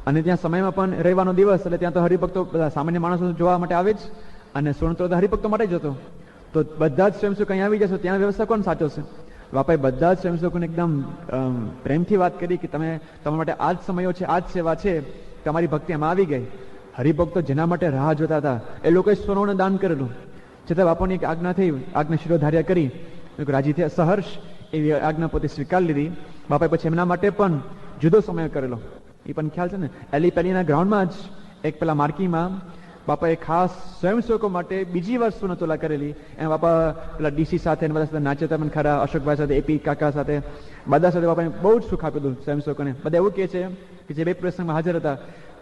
અને ત્યાં સમયમાં પણ રહેવાનો દિવસ, એટલે ત્યાં તો હરિભક્તો બધા સામાન્ય માણસો જોવા માટે આવે જ, અને સુવર્ણ તુલા હરિભક્તો માટે જ હતો. તો બધા જ સ્વયંસેવકો અહીં આવી જશો, ત્યાં વ્યવસ્થા કોણ સાચવશે? બાપાએ બધા જ સ્વયંસેવકોને એકદમ પ્રેમથી વાત કરી કે તમારા માટે આ જ સમયો છે, આ જ સેવા છે, તમારી ભક્તિ એમાં આવી ગઈ. હરિભક્તો જેના માટે રાહ જોતા હતા એ લોકોએ સોનું દાન કરેલું, છતાં બાપાની એક આજ્ઞા થઈ, આજ્ઞા શિરોધાર્ય કરી, રાજી થયા, સહર્ષ એવી આજ્ઞા પોતે સ્વીકાર લીધી. બાપાએ પછી એમના માટે પણ જુદો સમય કરેલો. એ પણ ખ્યાલ છે ને, એલીપેલીના ગ્રાઉન્ડમાં જ એક પેલા માર્કીમાં બાપાએ ખાસ સ્વયંસેવકો માટે બીજી વાર સુવર્ણ તુલા કરેલી. એમ બાપા પેલા DC સાથે બધા સાથે નાચ્યા પણ ખરા, અશોકભાઈ સાથે, AP કાકા સાથે, બધા સાથે બાપાએ બહુ જ સુખ આપેલું સ્વયંસેવકોને. બધા એવું કહે છે કે જે બે પ્રસંગમાં હાજર હતા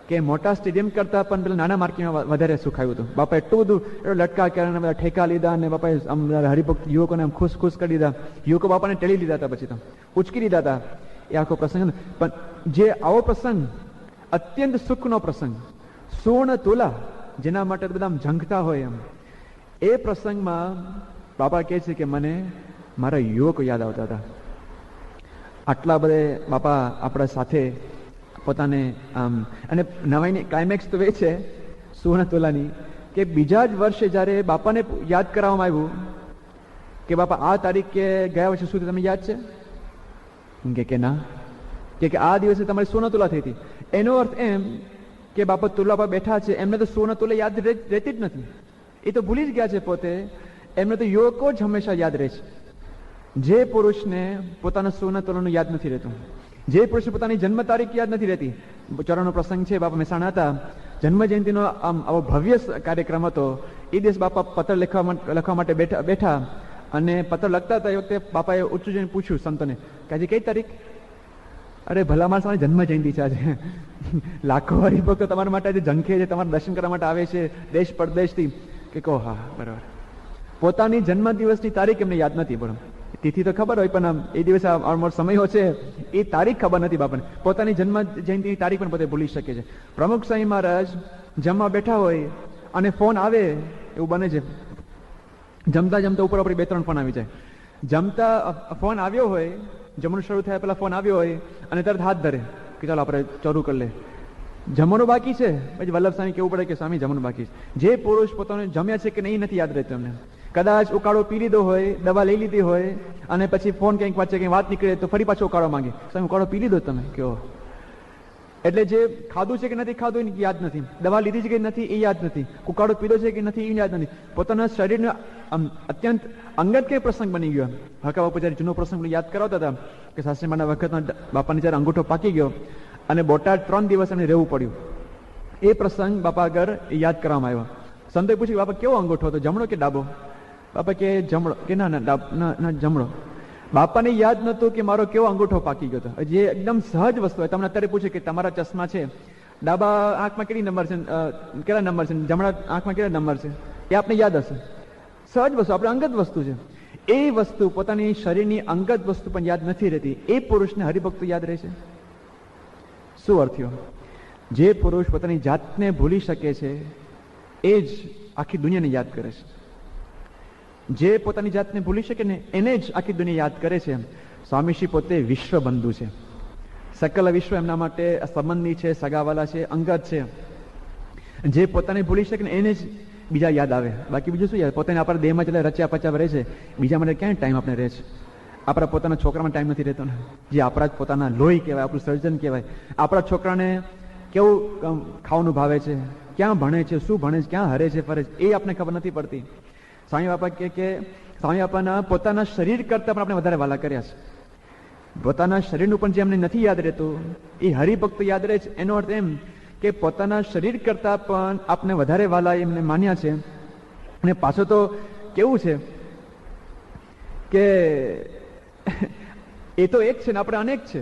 કે મોટા સ્ટેડિયમ કરતા પણ પેલા નાના માર્કેટમાં વધારે સુખ આવ્યું હતું. બાપા એટલું બધું લટકા કરીને બધા ઠેકા લીધા અને બાપાએ હરિભક્ત યુવકોને ખુશ કરી દીધા. યુવકો બાપાને ટેળી લીધા હતા, પછી તો ઉચકી લીધા હતા. એ આખો પ્રસંગ. પણ જે આવો પ્રસંગ, અત્યંત સુખનો પ્રસંગ, સુવર્ણ તુલા, જેના માટે બધા ઝંખતા હોય એમ, એ પ્રસંગમાં બાપા કહે છે કે મને મારા યુવકો યાદ આવતા હતા. આટલા બધે બાપા આપણા સાથે પોતાને અને નવાઈની ક્લાઇમેક્સ તો એ છે સુવર્ણ તુલાની કે બીજા જ વર્ષે જ્યારે બાપાને યાદ કરાવવામાં આવ્યું કે બાપા આ તારીખે ગયા વર્ષે સુધી તમને યાદ છે કે ના, કે આ દિવસે તમારી સુવર્ણ તુલા થઈ હતી. એનો અર્થ એમ કે બાપા તુલા પર બેઠા છે, એમને તો સુવર્ણ તુલા યાદ રહેતી જ નથી, એ તો ભૂલી જ ગયા છે પોતે. એમને તો યુવકો જ હંમેશા યાદ રહે છે. જે પુરુષને પોતાના સુવર્ણ તુલાનું યાદ નથી રહેતું, જે પુરુષને પોતાની જન્મ તારીખ યાદ નથી રહેતી. ચોરાનો પ્રસંગ છે, બાપા મહેસાણા હતા, જન્મ જયંતિનો આવો ભવ્ય કાર્યક્રમ હતો. એ દિવસ બાપા પત્ર લખવા માટે બેઠા અને પત્ર લખતા હતા. એ વખતે બાપાએ ઊંચું જઈને પૂછ્યું સંતોને કે આજે કઈ તારીખ? અરે ભલા માણસ, મારી જન્મ જયંતિ છે આજે. લાખો હરિભક્તો તમારા માટે આજે ઝંખે છે, તમારા દર્શન કરવા માટે આવે છે દેશ પરદેશથી. કે કહો હા બરાબર. પોતાની જન્મ દિવસની તારીખ એમને યાદ નથી. બરાબર, તિથિ તો ખબર હોય પણ એ દિવસે સમય છે એ તારીખ ખબર નથી બાપાને. પોતાની જન્મ જયંતિની તારીખ પણ પોતે ભૂલી શકે છે. પ્રમુખ સ્વામી મહારાજ જમવા બેઠા હોય અને ફોન આવે, એવું બને છે જમતા જમતા ઉપર બે ત્રણ ફોન આવી જાય. જમતા ફોન આવ્યો હોય, જમવાનું શરૂ થયા પેલા ફોન આવ્યો હોય અને તરત હાથ ધરે કે ચાલો આપણે ચોરું કરી લે. જમવાનું બાકી છે, પછી વલ્લભ સ્વામી કેવું પડે કે સ્વામી જમવાનું બાકી છે. જે પુરુષ પોતાને જમ્યા છે કે નહીં નથી યાદ રહેતું એમને. કદાચ ઉકાળો પી લીધો હોય, દવા લઈ લીધી હોય અને પછી ફોન કંઈક વાંચે કંઈક વાત નીકળે તો ફરી પાછો ઉકાળો માંગે, સ્વામી ઉકાળો પી લીધો તમે કયો. એટલે જે ખાધું છે કે નથી ખાધું એ યાદ નથી, દવા લીધી છે કે નથી એ યાદ નથી, ઉકાળો પીધો છે કે નથી એ યાદ નથી. પોતાના શરીરનો અત્યંત અંગત કઈ પ્રસંગ બની ગયો. હકા બાપુ જયારે જૂનો પ્રસંગ યાદ કરાવતા હતા કે સાસરીમાના વખતમાં બાપાને જયારે અંગૂઠો પાકી ગયો અને બોટાદ 3 દિવસ એમને રહેવું પડ્યું. એ પ્રસંગ બાપા આગળ યાદ કરવામાં આવ્યો. સંતોએ પૂછ્યું બાપા કેવો અંગૂઠો હતો, જમણો કે ડાબો? બાપા કે જમણો. કે ના જમણો. બાપાને યાદ નતું કે મારો કેવો અંગૂઠો પાકી ગયો હતો. જે એકદમ સહજ વસ્તુ હોય. તમને અત્યારે પૂછે કે તમારા ચશ્મા છે, ડાબા આંખમાં કેટલી નંબર છે, કેટલા નંબર છે, જમણા આંખમાં કેટલા નંબર છે, એ આપને યાદ હશે. સહજ વસ્તુ, આપણે અંગત વસ્તુ છે. એ વસ્તુ પોતાની શરીરની અંગત વસ્તુ પણ યાદ નથી રહેતી. એ પુરુષને હરિભક્તો યાદ રહેશે. શું અર્થ થયો? જે પુરુષ પોતાની જાતને ભૂલી શકે છે એ જ આખી દુનિયાને યાદ કરે છે. જે પોતાની જાતને ભૂલી શકે ને એને જ આખી દુનિયા યાદ કરે છે. સ્વામીશ્રી પોતે વિશ્વબંધુ છે. સકલ વિશ્વ એમના માટે સંબંધી છે, સગાવાલા છે, અંગત છે. જે પોતાને ભૂલી શકે ને એને જ બીજા યાદ આવે. બાકી બીજું શું યાદ? પોતાને આપણા દેહમાં જેટલા રચ્યા પચ્યા રહે છે, બીજા માટે ક્યાં ટાઈમ આપણે રહે છે? આપણા પોતાના છોકરામાં ટાઈમ નથી રહેતો ને. જે આપણા જ પોતાના લોહી કહેવાય, આપણું સર્જન કહેવાય. આપણા છોકરાને કેવું ખાવાનું ભાવે છે, ક્યાં ભણે છે, શું ભણે છે, ક્યાં હરે છે, ફરે છે, એ આપણે ખબર નથી પડતી. સ્વામી બાપા કે સ્વામી બાપાના પોતાના શરીર કરતા પણ આપણે વધારે વાલા કર્યા છે. પોતાના શરીરનું પણ જે અમને નથી યાદ રહેતું એ હરિભક્તો યાદ રહે છે. એનો અર્થ એમ કે પોતાના શરીર કરતા પણ આપણે વધારે વાલા એમને માન્યા છે. અને પાછું તો કેવું છે કે એ તો એક છે ને આપણે અનેક છે.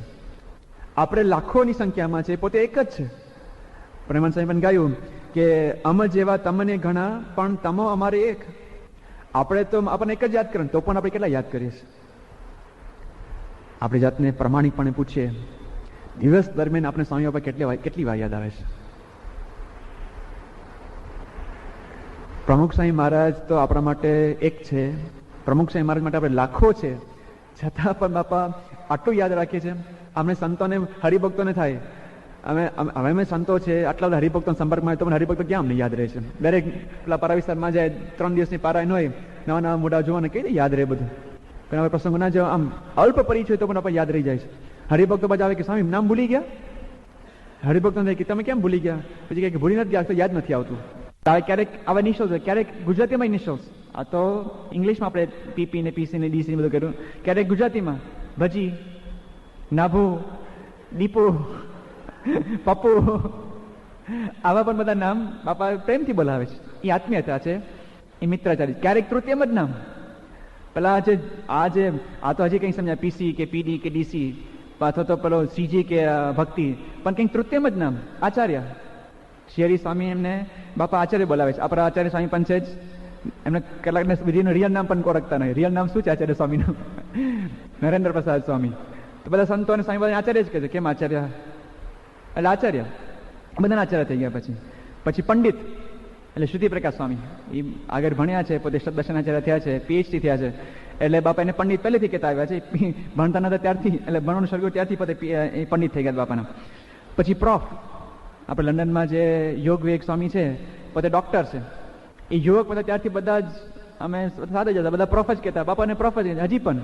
આપણે લાખોની સંખ્યામાં છે, પોતે એક જ છે. પ્રેમાનંદ સ્વામી પણ ગાયું કે અમ જેવા તમને ઘણા પણ તમો અમારે એક. આપણે તો આપણને એક જ યાદ કરે તો પણ આપણે કેટલા યાદ કરીએ છીએ? આપણી જાતને પ્રમાણિકપણે પૂછીએ, દિવસ દરમિયાન આપણે સ્વામી બાપા કેટલી વાર યાદ આવે છે? પ્રમુખ સ્વામી મહારાજ તો આપણા માટે એક છે. પ્રમુખ સ્વામી મહારાજ માટે આપણે લાખો છે, છતાં પણ બાપા આટલું યાદ રાખીએ છીએ. અમને સંતોને હરિભક્તોને થાય હવે અમે સંતો છે, આટલા બધા હરિભક્તો સંપર્કમાં હોય તો પણ હરિભક્તો ક્યાં અમને યાદ રહે છે? દરેક પેલા પારા વિસ્તારમાં જાય, 3 દિવસની પારાયણ હોય, નવા નવા મોઢા જોવાને કઈ યાદ રહે બધું. પણ હવે પ્રસંગો ના જવા, આમ અલ્પ પરિચય તો પણ આપણે યાદ રહી જાય છે. હરિભક્તો બાજુ આવે કે સ્વામી નામ ભૂલી ગયા. હરિભક્તો કે તમે કેમ ભૂલી ગયા? પછી કે ભૂલી નથી ગયા, યાદ નથી આવતું. ક્યારેક આવા નિશોલ્સ હોય, ક્યારેક ગુજરાતીમાં નિશોલ્સ. આ તો ઇંગ્લિશમાં આપણે પીપી ને પીસી ને ડીસી બધું કર્યું. ક્યારેક ગુજરાતીમાં ભજી, નાભુ, દીપુ, પપ્પુ, આવા પણ બધા નામ બાપા પ્રેમથી બોલાવે છે. એ આત્મીયતા છે, એ મિત્રાચારી. ક્યારેક તૃતીયમ જ નામ. પેલા આ તો હજી કંઈ સમજાય, પીસી કે પીડી કે ડીસી અથવા તો પેલો સીજી કે ભક્તિ, પણ કંઈક તૃતીયમ જ નામ. આચાર્ય શિયરી સ્વામી એમને બાપા આચાર્ય બોલાવે છે. આપણા આચાર્ય સ્વામી પણ છે જ. એમને કેટલાકને રિયલ નામ પણ ઓળખતા નહીં. રિયલ નામ શું છે આચાર્ય સ્વામીનું? નરેન્દ્ર પ્રસાદ સ્વામી. તો બધા સંતો અને સ્વામી બધા આચાર્ય જ કહે છે. કેમ આચાર્ય? એટલે આચાર્ય બધાના આચાર્ય થઈ ગયા. પછી પંડિત એટલે શ્રુતિ પ્રકાશ સ્વામી, એ આગળ ભણ્યા છે, પોતે શબ્દર્શનાચાર્ય થયા છે, પીએચડી થયા છે. એટલે બાપા એને પંડિત પહેલેથી કહેતા આવ્યા છે. ભણતા નતા ત્યારથી, એટલે ભણવાનું શરૂ કર્યું ત્યારથી પોતે પંડિત થઈ ગયા બાપાના. પછી પ્રોફ, આપણે લંડનમાં જે યોગ વિવેક સ્વામી છે, પોતે ડોક્ટર છે. એ યુવક બધા ત્યારથી બધા જ અમે સાથે જતા, બધા પ્રોફ જ કહેતા. બાપાને પ્રોફ જ. હજી પણ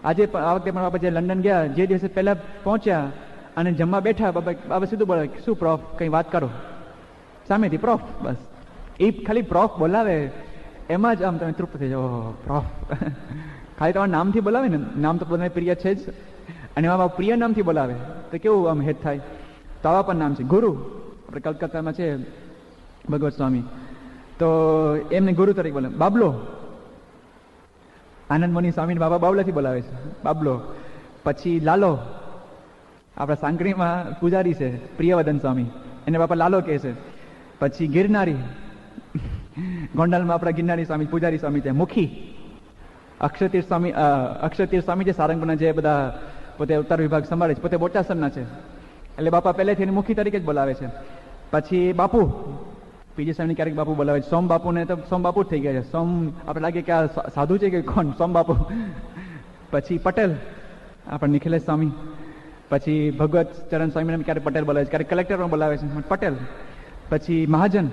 આજે આ વખતે પણ બાપા જે લંડન ગયા, જે દિવસે પહેલા પહોંચ્યા અને જમવા બેઠા, બાબા સીધું બોલે શું પ્રોફ, કંઈ વાત કરો? સામેથી પ્રોફ. બસ એ ખાલી પ્રોફ બોલાવે એમાં જ આમ તમે તૃપ્ત થઈ જાઓ. પ્રોફ ખાલી તમારા નામથી બોલાવે ને, નામ તો બધાને પ્રિય છે જ, અને એમાં પ્રિય નામથી બોલાવે તો કેવું આમ હેત થાય. તો આવા પણ નામ છે. ગુરુ, આપણે કલકત્તામાં છે ભગવત સ્વામી, તો એમને ગુરુ તરીકે બોલે. બાબલો, આનંદ મુનિ સ્વામીને બાબા બાબલાથી બોલાવે છે, બાબલો. પછી લાલો, આપણા સાંકળીમાં પૂજારી છે પ્રિયવદન સ્વામી, એને બાપા લાલો કહે છે. પછી ગિરનારી, ગોંડલમાં આપણા ગિરનારી સ્વામી પૂજારી સ્વામી છે. મુખી, અક્ષરતીર્થ સ્વામી છે સારંગપુરના, જે બધા પોતે ઉત્તર વિભાગ સંભાળે છે, પોતે બોચાસરના છે. એટલે બાપા પહેલેથી એને મુખી તરીકે જ બોલાવે છે. પછી બાપુ, પીજી સ્વામી ક્યારેક બાપુ બોલાવે છે. સોમ બાપુ ને તો સોમ બાપુ જ થઈ ગયા છે. સોમ આપણે લાગે કે આ સાધુ છે કે કોણ, સોમ બાપુ. પછી પટેલ, આપણે નિખિલેશ સ્વામી. પછી ભગવત ચરણ સ્વામીને ક્યારેક પટેલ બોલાવે છે, ક્યારેક કલેક્ટર પણ બોલાવે છે પટેલ. પછી મહાજન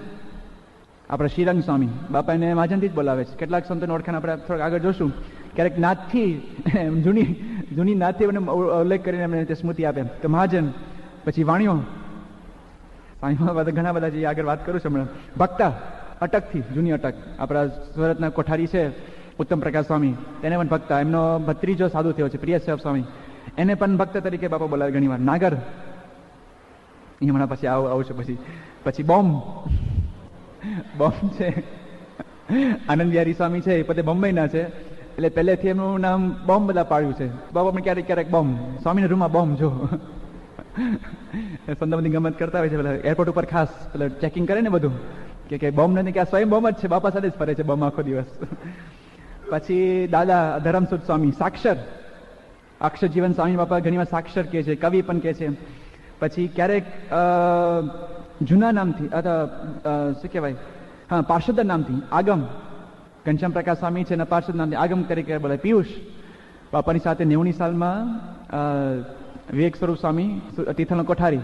આપણે શ્રીરંગ સ્વામી બાપા એને મહાજનથી જ બોલાવે છે. કેટલાક સંતોની ઓળખાણ આપણે થોડાક આગળ જોશું. ક્યારેક નાથથી જૂની નાથથી એમને ઉલ્લેખ કરીને એમને તે સ્મૃતિ આપે તો મહાજન. પછી વાણીઓ સ્વામીમાં ઘણા બધા જે આગળ વાત કરું છું હમણાં. ભક્તા અટકથી જૂની અટક આપણા સુરતના કોઠારી છે ઉત્તમ પ્રકાશ સ્વામી, તેને પણ ભક્તા. એમનો ભત્રીજો સાધુ થયો છે પ્રિય સ્વામી, એને પણ ભક્ત તરીકે બાપા બોલાવે ઘણી વાર. નાગર એ હમણાં પછી આવું છે. પછી બોમ્બ છે આનંદ બિહારી સ્વામી છે, એ પોતે બોમ્બેના છે એટલે પહેલેથી એમનું નામ બોમ્બ બધા પાડ્યું છે. બાપા પણ ક્યારેક બોમ્બ, સ્વામીના રૂમમાં બોમ્બ જો સંદર્ભની ગમત કરતા હોય છે પેલા એરપોર્ટ ઉપર ખાસ પેલા ચેકિંગ કરે ને બધું કે બોમ્બ નથી, કે આ સ્વયં બોમ્બ જ છે, બાપા સાથે જ ફરે છે બોમ્બ આખો દિવસ. પછી દાદા ધરમસુદ સ્વામી સાક્ષર, અક્ષર જીવન સ્વામી બાપા ઘણીવાર સાક્ષર કહે છે, કવિ પણ કહે છે. પછી ક્યારેક જૂના નામથી અથવા શું કહેવાય, હા પાર્ષદ નામથી આગમ, ઘનશ્યામ પ્રકાશ સ્વામી છે એના પાર્ષદ નામથી આગમ તરીકે બોલાય. પિયુષ બાપાની સાથે 90ની સાલમાં વિવેક સ્વરૂપ સ્વામી તિથલનો કોઠારી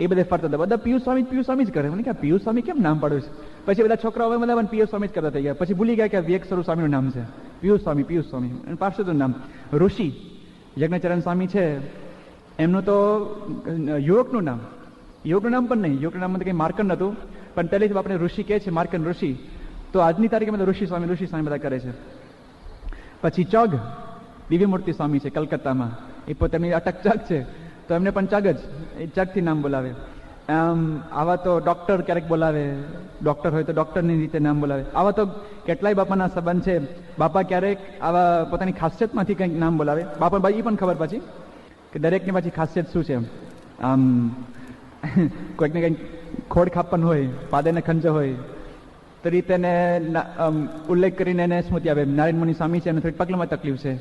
એ બધે ફરતા હતા. બધા પિયુષ સ્વામી જ કરે. મને કે પિયુષ સ્વામી કેમ નામ પાડ્યું છે? પછી બધા છોકરાઓ બધા પણ પિયુષ સ્વામી જ કરતા થઈ ગયા. પછી ભૂલી ગયા કે વિવેક સ્વરૂપ સ્વામીનું નામ છે પિયુષ સ્વામી અને પાર્ષદનું નામ ઋષિ યજ્ઞચરણ સ્વામી છે, એમનું તો યુવકનું નામ પણ નહીં, યુવકનું નામ કંઈ માર્કન નહોતું, પણ પહેલેથી આપણે ઋષિ કહે છે, માર્કન ઋષિ. તો આજની તારીખે બધા ઋષિ સ્વામી બધા કરે છે. પછી ચગ દિવ્યમૂર્તિ સ્વામી છે કલકત્તામાં, એ પોતે એમની અટક ચગ છે તો એમને પણ ચગ જ એ ચગથી નામ બોલાવે. આવા તો ડૉક્ટર ક્યારેક બોલાવે, ડૉક્ટર હોય તો ડૉક્ટરની રીતે નામ બોલાવે. આવા તો કેટલાય બાપાના સંબંધ છે. બાપા ક્યારેક આવા પોતાની ખાસિયતમાંથી કંઈક નામ બોલાવે. બાપા એ પણ ખબર પછી કે દરેકની પાછી ખાસિયત શું છે. આમ કોઈકને કંઈક ખોડ ખાપન હોય, પાદેને ખંજો હોય તો રીતે એને ઉલ્લેખ કરીને એને સ્મૃતિ આપે. નારાયણ મુનિ સ્વામી છે એમને થોડીક પગલામાં તકલીફ છે,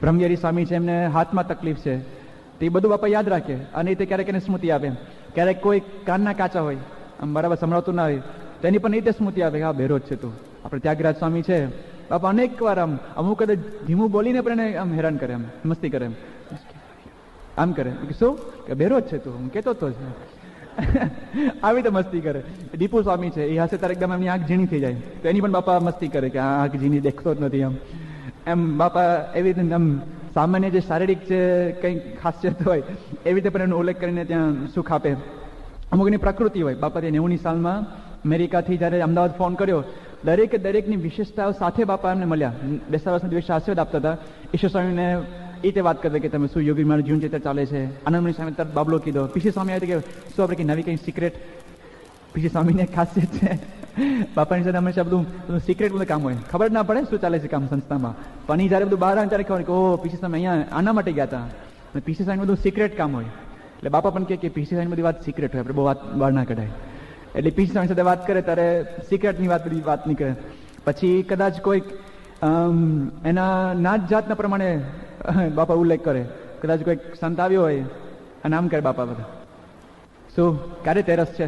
બ્રહ્મવિહારી સ્વામી છે એમને હાથમાં તકલીફ છે, તો એ બધું બાપા યાદ રાખે અને એ ક્યારેક એને સ્મૃતિ આપે. ક્યારેક કોઈ કાનના કાચા હોય, આમ બરાબર સંભળાતું ના હોય તો એની પણ રીતે સ્મૃતિ આપે કે હા બેરો જ છે તું. આપણે ત્યાગરાજ સ્વામી છે બાપા અનેક વાર અમુક કદાચ ધીમું બોલીને પણ એને આમ હેરાન કરે, આમ મસ્તી કરે, આમ કરે શું કે બેરો જ છે તું, હું કહેતો તો આવી રીતે મસ્તી કરે. દીપુ સ્વામી છે એ હશે ત્યારે એકદમ એમની આંખ ઝીણી થઈ જાય તો એની પણ બાપા મસ્તી કરે કે આ આંખ ઝીણી દેખતો જ નથી. એમ બાપા એવી રીતે આમ સામાન્ય જે શારીરિક જે કંઈક ખાસિયત હોય એવી રીતે પણ એનો ઉલ્લેખ કરીને ત્યાં સુખ આપે. અમુકની પ્રકૃતિ હોય. બાપા 90ની સાલમાં અમેરિકાથી જ્યારે અમદાવાદ ફોન કર્યો, દરેકની વિશેષતાઓ સાથે બાપા એમને મળ્યા. બેસતા વર્ષના દિવસે આશીર્વાદ આપતા હતા. ઈશ્વર સ્વામીને એ રીતે વાત કરતા કે તમે શું યોગી મારું જીવન ચિત્ર ચાલે છે. આનંદમણી સ્વામી તરત બાબલો કીધો. પીસી સ્વામી આવે કે શું આપણે કંઈ નવી કંઈ સિક્રેટ. પીસી સ્વામીને ખાસિયત છે બાપાની સાથે હંમેશા બધું સિક્રેટ બધું કામ હોય, ખબર ના પડે શું ચાલે છે કામ સંસ્થામાં. પણ એ જ્યારે બધું બહાર આવે ત્યારે ખબર કે ઓ પીસી સ્વામી અહીંયા આના માટે ગયા હતા. અને પીસી સ્વામી બધું સિક્રેટ કામ હોય એટલે બાપા પણ કહે કે પીસી સ્વામી બધી વાત સિક્રેટ હોય, આપણે બહુ વાત બહાર ના કઢાય. એટલે પીસી સ્વામી સાથે વાત કરે ત્યારે સિક્રેટની બધી વાત નીકળે. પછી કદાચ કોઈક એના નાત જાતના પ્રમાણે બાપા ઉલ્લેખ કરે. કદાચ કોઈક સંત આવ્યો હોય અને આમ કરે બાપા બધા શું ક્યારે તેરસ છે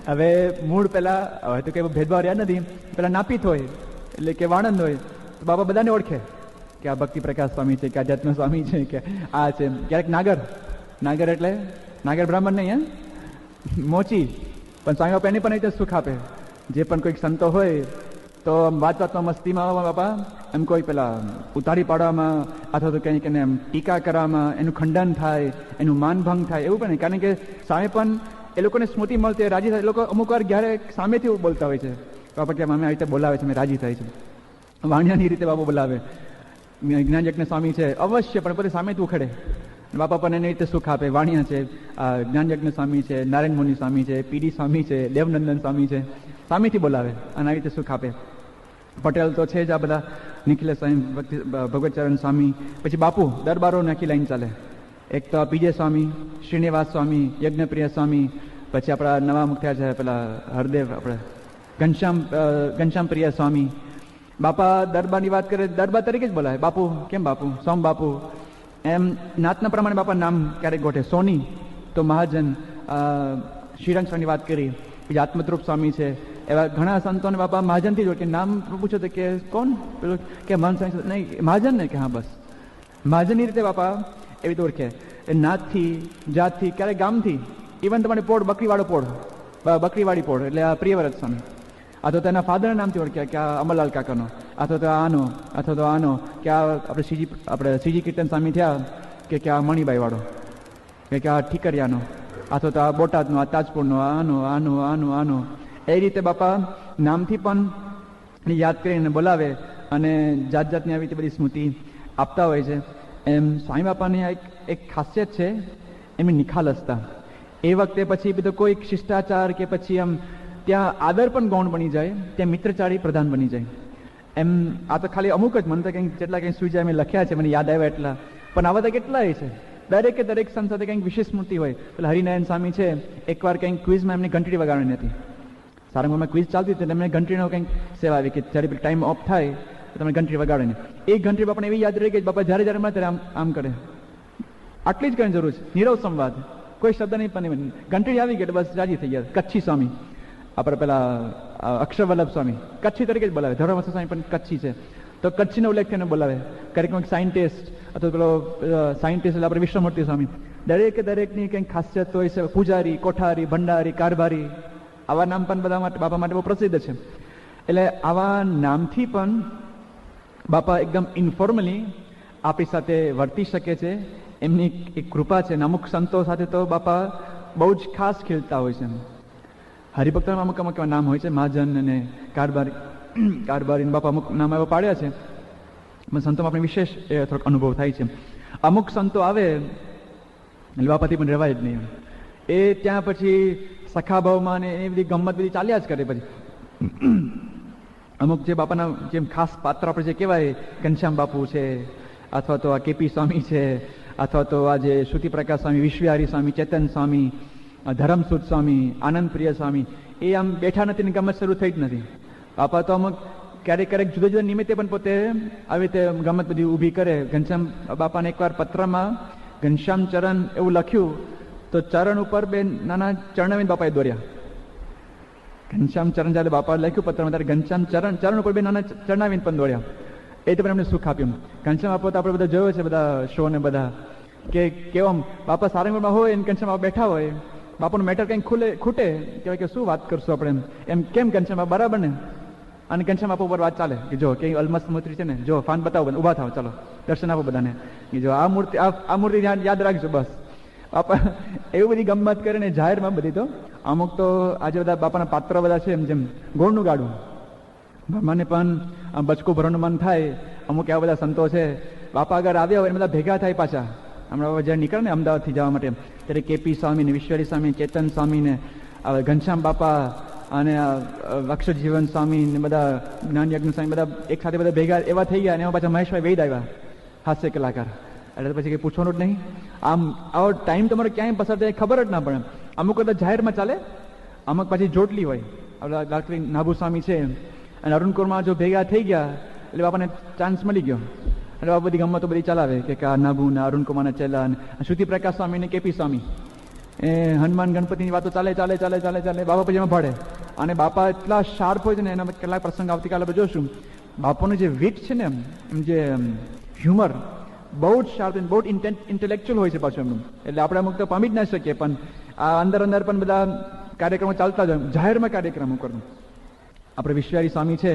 હવે મૂળ પેલા હવે તો કઈ ભેદભાવ રહ્યા નથી, પેલા નાપિત હોય એટલે કે વાણંદ હોય તો બાપા બધાને ઓળખે કે આ ભક્તિ પ્રકાશ સ્વામી છે કે આધ્યાત્મ સ્વામી છે કે આ છે. ક્યારેક નાગર એટલે નાગર બ્રાહ્મણ નહીં મોચી, પણ સ્વામી બાપા એની પણ રીતે સુખ આપે. જે પણ કોઈક સંતો હોય તો વાતમાં મસ્તીમાં બાપા એમ કોઈ પેલા ઉતારી પાડવામાં અથવા તો કંઈક એને એમ ટીકા કરવામાં એનું ખંડન થાય, એનું માનભંગ થાય એવું પણ. કારણ કે સામે પણ એ લોકોને સ્મૃતિ મળતી રાજી થાય. એ લોકો અમુક વાર જ્યારે સામેથી એવું બોલતા હોય છે બાપા કે અમે આવી રીતે બોલાવે છે, અમે રાજી થાય છે. વાણિયાની રીતે બાપા બોલાવે. જ્ઞાનયજ્ઞ સ્વામી છે અવશ્ય પણ પોતે સામેથી ઉખડે. બાપા પણ એની રીતે સુખ આપે. વાણિયા છે, જ્ઞાનયજ્ઞ સ્વામી છે, નારાયણ મુનિ સ્વામી છે, પીડી સ્વામી છે, દેવનંદન સ્વામી છે, સામેથી બોલાવે અને આવી રીતે સુખ આપે. પટેલ તો છે જ આ બધા, નિખિલેશ સ્વામી, ભગવતચરણ સ્વામી. પછી બાપુ દરબારો આખી લાઈન ચાલે. એક તો પીજે સ્વામી, શ્રીનિવાસ સ્વામી, યજ્ઞપ્રિય સ્વામી. પછી આપણા નવા મુખ્યા છે પેલા હરદેવ, આપણે ઘનશ્યામ પ્રિય સ્વામી. બાપા દરબારની વાત કરે દરબાર તરીકે જ બોલાય. બાપુ કેમ બાપુ, સોમ બાપુ, એમ નાતના પ્રમાણે બાપા નામ ક્યારેક ગોઠે. સોની તો મહાજન. શ્રીરંગ સ્વામીની વાત કરી. બીજા આત્મદ્રુપ સ્વામી છે. એવા ઘણા સંતોને બાપા મહાજનથી જોડે. કે નામ પૂછો તો કે કોણ પેલું કે મહાન સ્વામી નહીં મહાજન ને કે હા બસ મહાજનની રીતે બાપા એવી રીતે ઓળખે. એ નાતથી, જાતથી, ક્યારેક ગામથી, ઇવન તમારી પોળ બકરીવાળો પોળ, બકરીવાળી પોળ એટલે આ પ્રિયવ્રત સ્વામી, અથવા તો એના ફાધરના નામથી ઓળખ્યા કે આ અમરલાલ કાકાનો, અથવા તો આનો, અથવા તો આનો, કે આ આપણે સીજી કીર્તન સ્વામી થયા કે આ મણિબાઈ વાળો, કે આ ઠીકરિયાનો, અથવા તો આ બોટાદનો, આ તાજપુરનો, આનો આનો આનો આનો. એ રીતે બાપા નામથી પણ યાદ કરીને બોલાવે અને જાત જાતની આવી રીતે બધી સ્મૃતિ આપતા હોય છે. એમ સ્વામી બાપાની એક ખાસિયત છે એમની નિખાલસતા. એ વખતે પછી બધો કોઈ શિષ્ટાચાર કે પછી આમ ત્યાં આદર પણ ગૌણ બની જાય, ત્યાં મિત્રચારી પ્રધાન બની જાય. એમ આ તો ખાલી અમુક જ મને તો કંઈક જેટલા કંઈક સુઈ જાય મેં લખ્યા છે, મને યાદ આવ્યા એટલા, પણ આવા તો કેટલાય છે. દરેક સંત સાથે કંઈક વિશેષ સ્મૃતિ હોય. પેલા હરિનારાયણ સ્વામી છે, એકવાર કંઈક ક્વિઝમાં એમની ઘંટડી વગાડવાની હતી. સારંગપુરમાં ક્વિઝ ચાલતી હતી, એમને ઘંટડીનો કંઈક સેવા આવી કે જ્યારે ટાઈમ ઓફ થાય તો તમે ઘંટડી વગાડે. એ ઘંટડી બાપાને એવી યાદ રહી ગઈ, બાપા જ્યારે જ્યારે મળે ત્યારે આમ કરે. આટલી જ કરવાની જરૂર છે, નીરવ સંવાદ, કોઈ શબ્દ નહીં. પણ ઘંટડી આવી ગઈ એટલે બસ રાજી થઈ ગયા. કચ્છી સ્વામી, આપણે પેલા અક્ષરવલ્લભ સ્વામી કચ્છી તરીકે જ બોલાવે. ધર્મવંશ સ્વામી પણ કચ્છી છે, તો કચ્છીનો ઉલ્લેખ થઈને બોલાવે. ક્યારેક સાયન્ટિસ્ટ અથવા પેલો સાયન્ટિસ્ટ એટલે આપણે વિશ્વમૂર્તિ સ્વામી. દરેકની કંઈક ખાસિયત હોય છે. પૂજારી, કોઠારી, ભંડારી, કારભારી, આવા નામ પણ બધા માટે બાપા માટે બહુ પ્રસિદ્ધ છે. એટલે આવા નામથી પણ બાપા એકદમ ઇન્ફોર્મલી આપણી સાથે વર્તી શકે છે. એમની એક કૃપા છે. અમુક સંતો સાથે તો બાપા બહુ જ ખાસ ખીલતા હોય છે. હરિભક્તોમાં અમુક એવા નામ હોય છે, મહાજન અને કારભારી બાપા અમુક નામ એવા પાડ્યા છે. સંતોમાં આપણે વિશેષ થોડોક અનુભવ થાય છે. અમુક સંતો આવે એટલે બાપાથી પણ રહેવાય જ નહીં. એ ત્યાં પછી સખાભાવમાં ને એ બધી ગમત બધી ચાલ્યા જ કરે. પછી અમુક જે બાપાના જેમ ખાસ પાત્ર આપણે જે કહેવાય, ઘનશ્યામ બાપુ છે, અથવા તો આ કેપી સ્વામી છે, અથવા તો આ જે શ્રુતિપ્રકાશ સ્વામી, વિશ્વહારી સ્વામી, ચેતન સ્વામી, ધરમસુદ સ્વામી, આનંદપ્રિય સ્વામી, એ આમ બેઠા નથી ને ગમત શરૂ થઈ જ નથી. બાપા તો અમુક ક્યારેક જુદા જુદા નિમિત્તે પણ પોતે આવી રીતે ગમત બધી ઊભી કરે. ઘનશ્યામ બાપાને એકવાર પત્રમાં ઘનશ્યામ ચરણ એવું લખ્યું તો ચરણ ઉપર બે નાના ચરણાવીને બાપાએ દોર્યા. ઘનશ્યામ ચરણ જ્યારે બાપા લખ્યું પત્રમાં ત્યારે ઘનશ્યામ ચરણ ઉપર બે નાના ચરણાવીને પણ દોર્યા. એ તો પણ એમને સુખ આપ્યું. ઘનશ્યામ બાપા તો આપણે બધા જોયો છે, બધા શો ને બધા કે કેવા બાપા સારંગપુરમાં હોય અને ઘનશ્યામ બાપા બેઠા હોય, બાપાનું મેટર કંઈક ખૂટે કહેવાય કે શું વાત કરશું આપણે, એમ કેમ ઘનશ્યામ બાપા બરાબર ને, અને ઘનશ્યામ બાપા ઉપર વાત ચાલે કે જો કે અલમસ્ત મૂર્તિ છે ને, જો ફાન બતાવો, ઉભા થાવ, ચાલો દર્શન આપો બધાને, કે જો આ મૂર્તિ યાદ રાખજો બસ. બાપા એવું બધી ગમત કરે ને જાહેરમાં બધી. તો અમુક તો આજે બધા બાપાના પાત્ર બધા છે, એમ જેમ ગોળનું ગાડું મને પણ બચકું ભરવાનું મન થાય. અમુક એવા બધા સંતો છે, બાપા આગળ આવ્યા હોય બધા ભેગા થાય પાછા. હમણાં જ્યારે નીકળે ને અમદાવાદથી જવા માટે, ત્યારે કેપી સ્વામી ને, વિશ્વરી સ્વામી, ચેતન સ્વામી ને, ઘનશ્યામ બાપા અને અક્ષરજીવન સ્વામી ને બધા જ્ઞાનયજ્ઞ સ્વામી બધા એક સાથે બધા ભેગા એવા થઈ ગયા. અને એમાં પાછા મહેશભાઈ વૈદ આવ્યા, હાસ્ય કલાકાર. એટલે પછી કંઈ પૂછવાનું જ નહીં. આમ આવો ટાઈમ તમારો ક્યાંય પસાર થાય ખબર જ ના પડે. અમુક બધા જાહેરમાં ચાલે, અમુક પછી જોટલી હોય. ડૉક્ટર નાભુ સ્વામી છે અને અરુણકુરમાં જો ભેગા થઈ ગયા એટલે બાપાને ચાન્સ મળી ગયો. એટલે બાપા બધી ગમતો બધી ચલાવે કે આ નાભુ ને અરુણકુમારના ચેલા ને શ્રુતિપ્રકાશ સ્વામી ને કેપી સ્વામી, એ હનુમાન ગણપતિની વાતો ચાલે. બાપા પછી એમાં ભળે. અને બાપા એટલા શાર્પ હોય છે ને, એના કેટલાક પ્રસંગ આવતીકાલે આપણે જોશું. બાપાનું જે વિટ છે ને, એમ જે હ્યુમર બહુ જ શાર્પ, બહુ જ ઇન્ટેલેક્ચ્યુઅલ હોય છે પાછું એમનું. એટલે આપણે અમુક તો પામી જ ના શકીએ, પણ આ અંદર પણ બધા કાર્યક્રમો ચાલતા જ હોય, જાહેરમાં કાર્યક્રમો કરવું. આપણે વિશ્વહારી સ્વામી છે,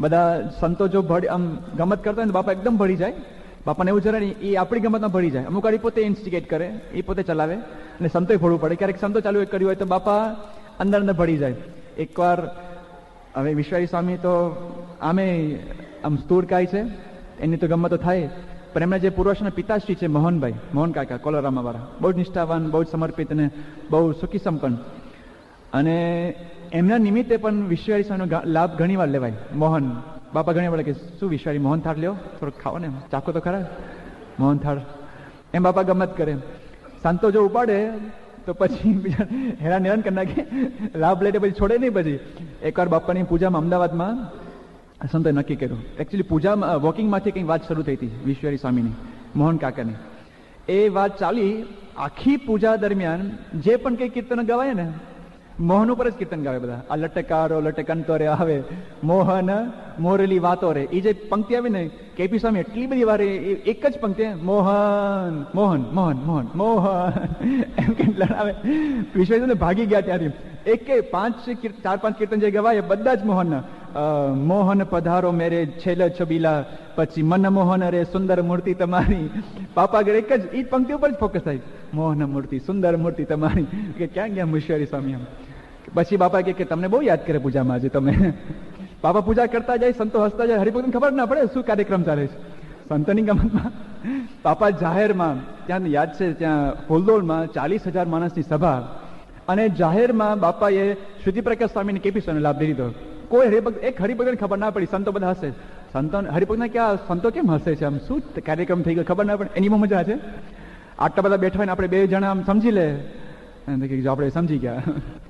બધા સંતો જો આમ ગમત કરતા હોય ને બાપા એકદમ ભળી જાય. બાપાને એવું જરા નહીં, એ આપણી ગમતમાં ભળી જાય. અમુક વાર પોતે ઇન્સ્ટિગેટ કરે, એ પોતે ચલાવે અને સંતોય ભળવું પડે. ક્યારેક સંતો ચાલુ કર્યું હોય તો બાપા અંદર ભળી જાય. એકવાર હવે વિશ્વહારી સ્વામી તો આમ સ્થૂળકાય છે, એની તો ગમતો થાય. પણ એમના જે પૂર્વજના પિતાશ્રી છે મોહન કાકા કોલોરામા વાળા, બહુ જ નિષ્ઠાવાન, બહુ જ સમર્પિત અને બહુ સુખી સંપન્ન. અને એમના નિમિત્તે પણ વિશ્વહારી સ્વામીનો લાભ ઘણી વાર લેવાય. મોહન બાપા ઘણી વાર કે શું વિશ્વહારી મોહન થાળ લ્યો, થોડોક ખાઓ ને, ચાખો તો ખરા મોહન થાળ. એમ બાપા ગમત કરે. સંતો જો ઉપાડે તો પછી બીજા હેરાન કરી નાખે, લાભ લે પછી છોડે નહીં. પછી એકવાર બાપાની પૂજામાં અમદાવાદમાં સંતોએ નક્કી કર્યું. એકચ્યુઅલી પૂજામાં વોકિંગમાંથી કંઈક વાત શરૂ થઈ હતી વિશ્વહારી સ્વામીની, મોહન કાકાની. એ વાત ચાલી આખી પૂજા દરમિયાન જે પણ કંઈ કીર્તન ગવાય ને, મોહન ઉપર જ કીર્તન ગાવે બધા. આ લટકારો લટકંતો રે આવે, મોહન મોરેલી વાતો રે, એ જે પંક્તિ આવી ને કેપી સ્વામી એટલી બધી વાર એક જ પંક્તિ મોહન મોહન મોહન મોહન મોહન એમ કે લડાવે. વિશ્વેશ્વર ભાગી ગયા ત્યાંથી. એક કે 4-5 કીર્તન જે ગવાય બધા જ મોહનના. મોહન પધારો મેરે છેલ્લે છબીલા, પછી મનમોહન રે સુંદર મૂર્તિ તમારી. બાપા આગળ એક જ એ પંક્તિ ઉપર જ ફોકસ થાય, મોહન મૂર્તિ સુંદર મૂર્તિ તમારી. કે ક્યાં ગયા મુશ્વરી સ્વામી એમ. પછી બાપા કે તમને બહુ યાદ કરે પૂજામાં આજે તમે. બાપા પૂજા કરતા જાય, સંતો હસતા જાય, હરિભક્તને ખબર ના પડે શું કાર્યક્રમ ચાલે છે સંતોની ગમતમાં. બાપા જાહેરમાં ત્યાં યાદ છે, ત્યાં ફૂલદોલમાં 40,000 માણસની સભા, અને જાહેરમાં બાપાએ શ્રુતિપ્રકાશ સ્વામીને કેપી સ્વામીને લાભ લીધો. કોઈ હરિભક્ત એક હરિભક્તને ખબર ના પડી, સંતો બધા હશે. સંતો હરિભક્તને કે આ સંતો કેમ હસે છે, આમ શું કાર્યક્રમ થઈ ગયો ખબર ના પડે. એની મજા છે. આટલા બધા બેઠા હોય ને આપણે 2 જણા આમ સમજી લે, આપણે સમજી ગયા.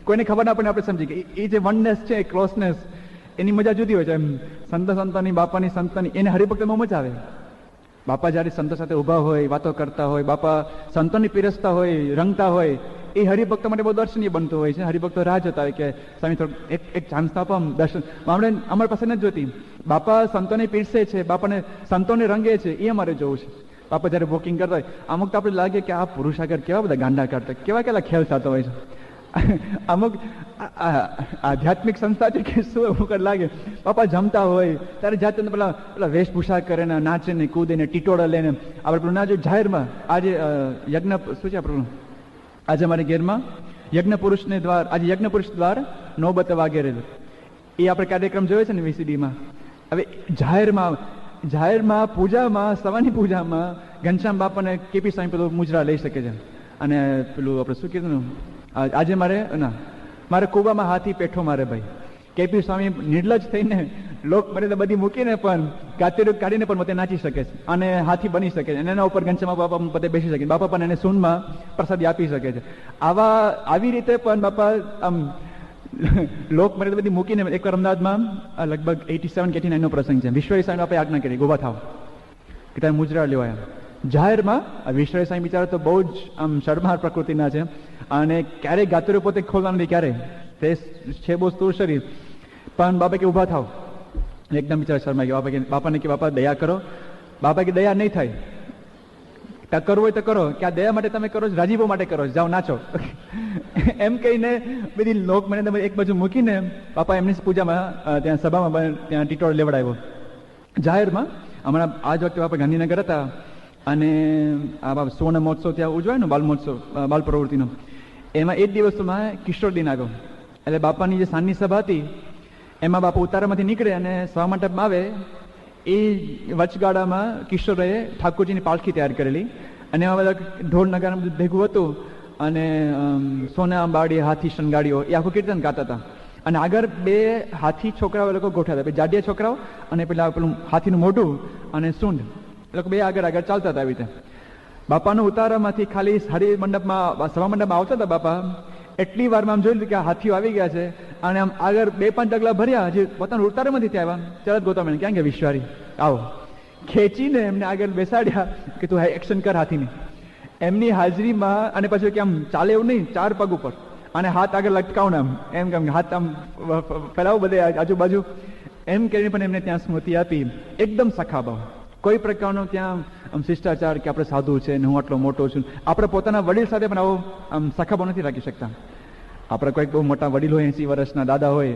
કોઈને ખબર ના પડે આપણે સમજી ગયા. એ જે વનનેસ છે, ક્લોઝનેસ, એની મજા જુદી હોય છે. એમ સંતોની બાપાની સંતોની એને હરિભક્તમાં મજા આવે. બાપા જયારે સંતો સાથે ઉભા હોય, વાતો કરતા હોય, બાપા સંતોની પીરસતા હોય, રંગતા હોય, એ હરિભક્તો માટે બહુ દર્શનીય બનતું હોય છે. હરિભક્તો રાહ જોતા હોય કે સ્વામી થોડું એક ચાન્સ આપો, દર્શન. અમારી પાસે નથી જોતી. બાપા સંતોને પીરસે છે, બાપાને સંતોને રંગે છે, એ અમારે જોવું છે. બાપા જયારે વોકિંગ કરતા હોય, અમુક તો આપણે લાગે કે આ પુરુષ આગળ કેવા બધા ગાંડા કરતા, કેવા ખેલ થતો હોય છે. અમુક આધ્યાત્મિક સંસ્થા છે કે શું અમુક લાગે. બાપા જમતા હોય ત્યારે જાતે પેલા વેશભૂષા કરે ને, નાચે ને, કૂદે ને, ટીટોળા લઈને. આપણે પેલું ના જો જાહેરમાં આજે યજ્ઞ શું છે આપણું, આજે અમારી ઘેરમાં યજ્ઞ પુરુષને દ્વાર, આજે યજ્ઞ પુરુષ દ્વાર 9 વાગે રહેલું. એ આપણે કાર્યક્રમ જોયો છે ને VCD-માં. હવે જાહેરમાં પૂજામાં, સવારની પૂજામાં ઘનશ્યામ બાપાને કેપી સ્વામી પેલું મુજરા લઈ શકે છે. અને પેલું આપણે શું કીધું, આજે મારે કુવામાં હાથી પેઠો મારે ભાઈ. કેપી સ્વામી નિર્લજ થઈને લોક મર્યાદા બધી મૂકીને પણ ગાતેરું કાઢીને પણ પોતે નાચી શકે છે અને હાથી બની શકે છે. અને એના ઉપર ઘનશ્યામ બાપા પોતે બેસી શકે, બાપા પણ એને સૂનમાં પ્રસાદી આપી શકે છે. આવી રીતે પણ બાપા આમ લોક મર્યાદા બધી મૂકીને એકવાર અમદાવાદમાં લગભગ 87-89 નો પ્રસંગ છે. વિશ્વ સાંઈ આપણે આજ્ઞા કરી ઉભા થાવ કે તમે મુજરા લેવાયા જાહેરમાં. વિશ્વ સાંઈ બિચારા તો બહુ જ આમ શરમાર પ્રકૃતિના છે, અને ક્યારેય ગાતરું પોતે ખોલવાનું નથી, ક્યારેય તે છે બહુ સ્થૂળ શરીર. પણ બાપા કે ઉભા થાવ, એકદમ બિચારા શરમાઈ ગયા. બાપાને કે બાપા દયા કરો. બાપા કે દયા નહીં થાય, કરવું હોય તો કરો, કે આ દયા માટે તમે કરો છો, રાજીપો માટે કરો છો, જાઓ નાચો એમ કહીને બધી લોક મને એક બાજુ મૂકીને બાપા એમની પૂજામાં ત્યાં સભામાં ત્યાં ટીટોળ લેવડાવ્યો જાહેરમાં. હમણાં આજ વખતે બાપા ગાંધીનગર હતા, અને આ સુવર્ણ મહોત્સવ ત્યાં ઉજવાય ને, બાલ મહોત્સવ, બાલ પ્રવૃત્તિનો, એમાં 1 દિવસમાં કિશોર દિન આવ્યો. એટલે બાપાની જે સાંજની સભા હતી એમાં બાપા ઉતારામાંથી નીકળે અને સભા મંડપમાં આવે. એ વચગાળામાં કિશોરે ઠાકોરજીની પાલખી તૈયાર કરેલી, અને એમાં બધા ઢોલ નગારા બધું ભેગું હતું, અને સોના બાળી હાથી શણગાડીઓ એ આખું કીર્તન ગાતા હતા. અને આગળ 2 હાથી છોકરાઓ લોકો ગોઠવ્યા હતા, જાડિયા છોકરાઓ, અને પેલું હાથીનું મોઢું અને સૂંઢ, એ લોકો 2 આગળ ચાલતા હતા. આવી રીતે બાપાનો ઉતારામાંથી ખાલી હરિ મંડપમાં, સભા મંડપમાં આવતા હતા બાપા, એટલી વારમાં આમ જોયું કે આ હાથીઓ આવી ગયા છે, અને આમ આગળ 2-5 ડગલા ભર્યા, જે પોતાના ઉતારામાંથી ત્યાં આવ્યા, તરત ગોતા ક્યાં ગયા વિશ્વારી, આવો ખેંચીને એમને આગળ બેસાડ્યા કે તું એક્શન કર હાથીની. એમની હાજરીમાં, અને પછી કે આમ ચાલે એવું નહીં, 4 પગ ઉપર, અને હાથ આગળ લટકાવના, એમ કેમ હાથ આમ ફેલાવો બધે આજુબાજુ, એમ કરીને પણ એમને ત્યાં સ્મૃતિ આપી. એકદમ સખા ભાવ, કોઈ પ્રકારનો ત્યાં આમ શિષ્ટાચાર કે આપણે સાધુ છે ને હું આટલો મોટો છું. આપણે પોતાના વડીલ સાથે પણ આવો આમ સખાભાવ નથી રાખી શકતા. આપણે કોઈક બહુ મોટા વડીલ હોય, 80 વર્ષના દાદા હોય,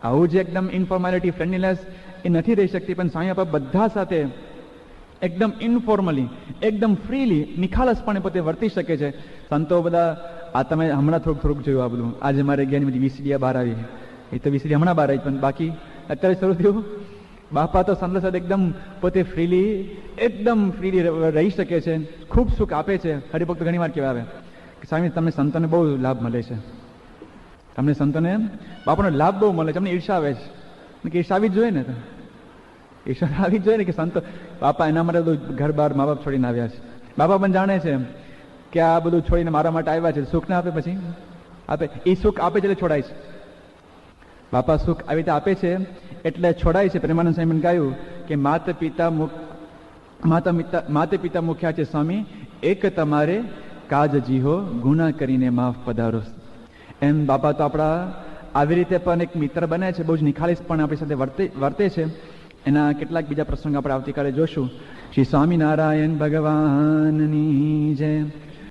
આવું જે એકદમ ઇન્ફોર્માલિટી, ફ્રેન્ડલીનેસ એ નથી રહી શકતી. પણ સ્વામી બાપા બધા સાથે એકદમ ઇનફોર્મલી, એકદમ ફ્રીલી, નિખાલસપણે પોતે વર્તી શકે છે. સંતો બધા આ તમે હમણાં થોડુંક જોયું આ બધું. આજે મારે ગયા બધી VCD બહાર આવી, એ તો VCD હમણાં બહાર આવી, પણ બાકી અત્યારે શરૂ થયું. બાપા તો સંતો સાથે એકદમ પોતે ફ્રીલી, એકદમ ફ્રીલી રહી શકે છે, ખૂબ સુખ આપે છે. હરિભક્તો ઘણી વાર કહેવા આવે કે સ્વામી તમને સંતોને બહુ લાભ મળે છે, તમને સંતોને બાપાનો લાભ બહુ મળે છે, અમને ઈર્ષા આવે છે. કે ઈર્ષા આવી જ જોઈએ ને, ઈર્ષા આવી જ જોઈએ ને કે સંતો બાપા એના માટે બધું ઘર બાર મા બાપ છોડીને આવ્યા છે. બાપા પણ જાણે છે કે આ બધું છોડીને મારા માટે આવ્યા છે. સુખ ના આપે પછી આપે, એ સુખ આપે છે એટલે છોડાય છે. બાપા સુખ આવી રીતે આપે છે એટલે છોડાય છે. પ્રેમાનંદ સ્વામીને કહ્યું કે માતા પિતા મુખ્યા છે સ્વામી, એક તમારે કાજ જીહો, ગુના કરીને માફ પધારો. એમ બાપા તો આપણા આવી રીતે પણ એક મિત્ર બને છે, બહુ જ નિખાલીસ પણ આપણી સાથે વર્તે છે. એના કેટલાક બીજા પ્રસંગ આપણે આવતીકાલે જોશું. શ્રી સ્વામિનારાયણ ભગવાનની જય.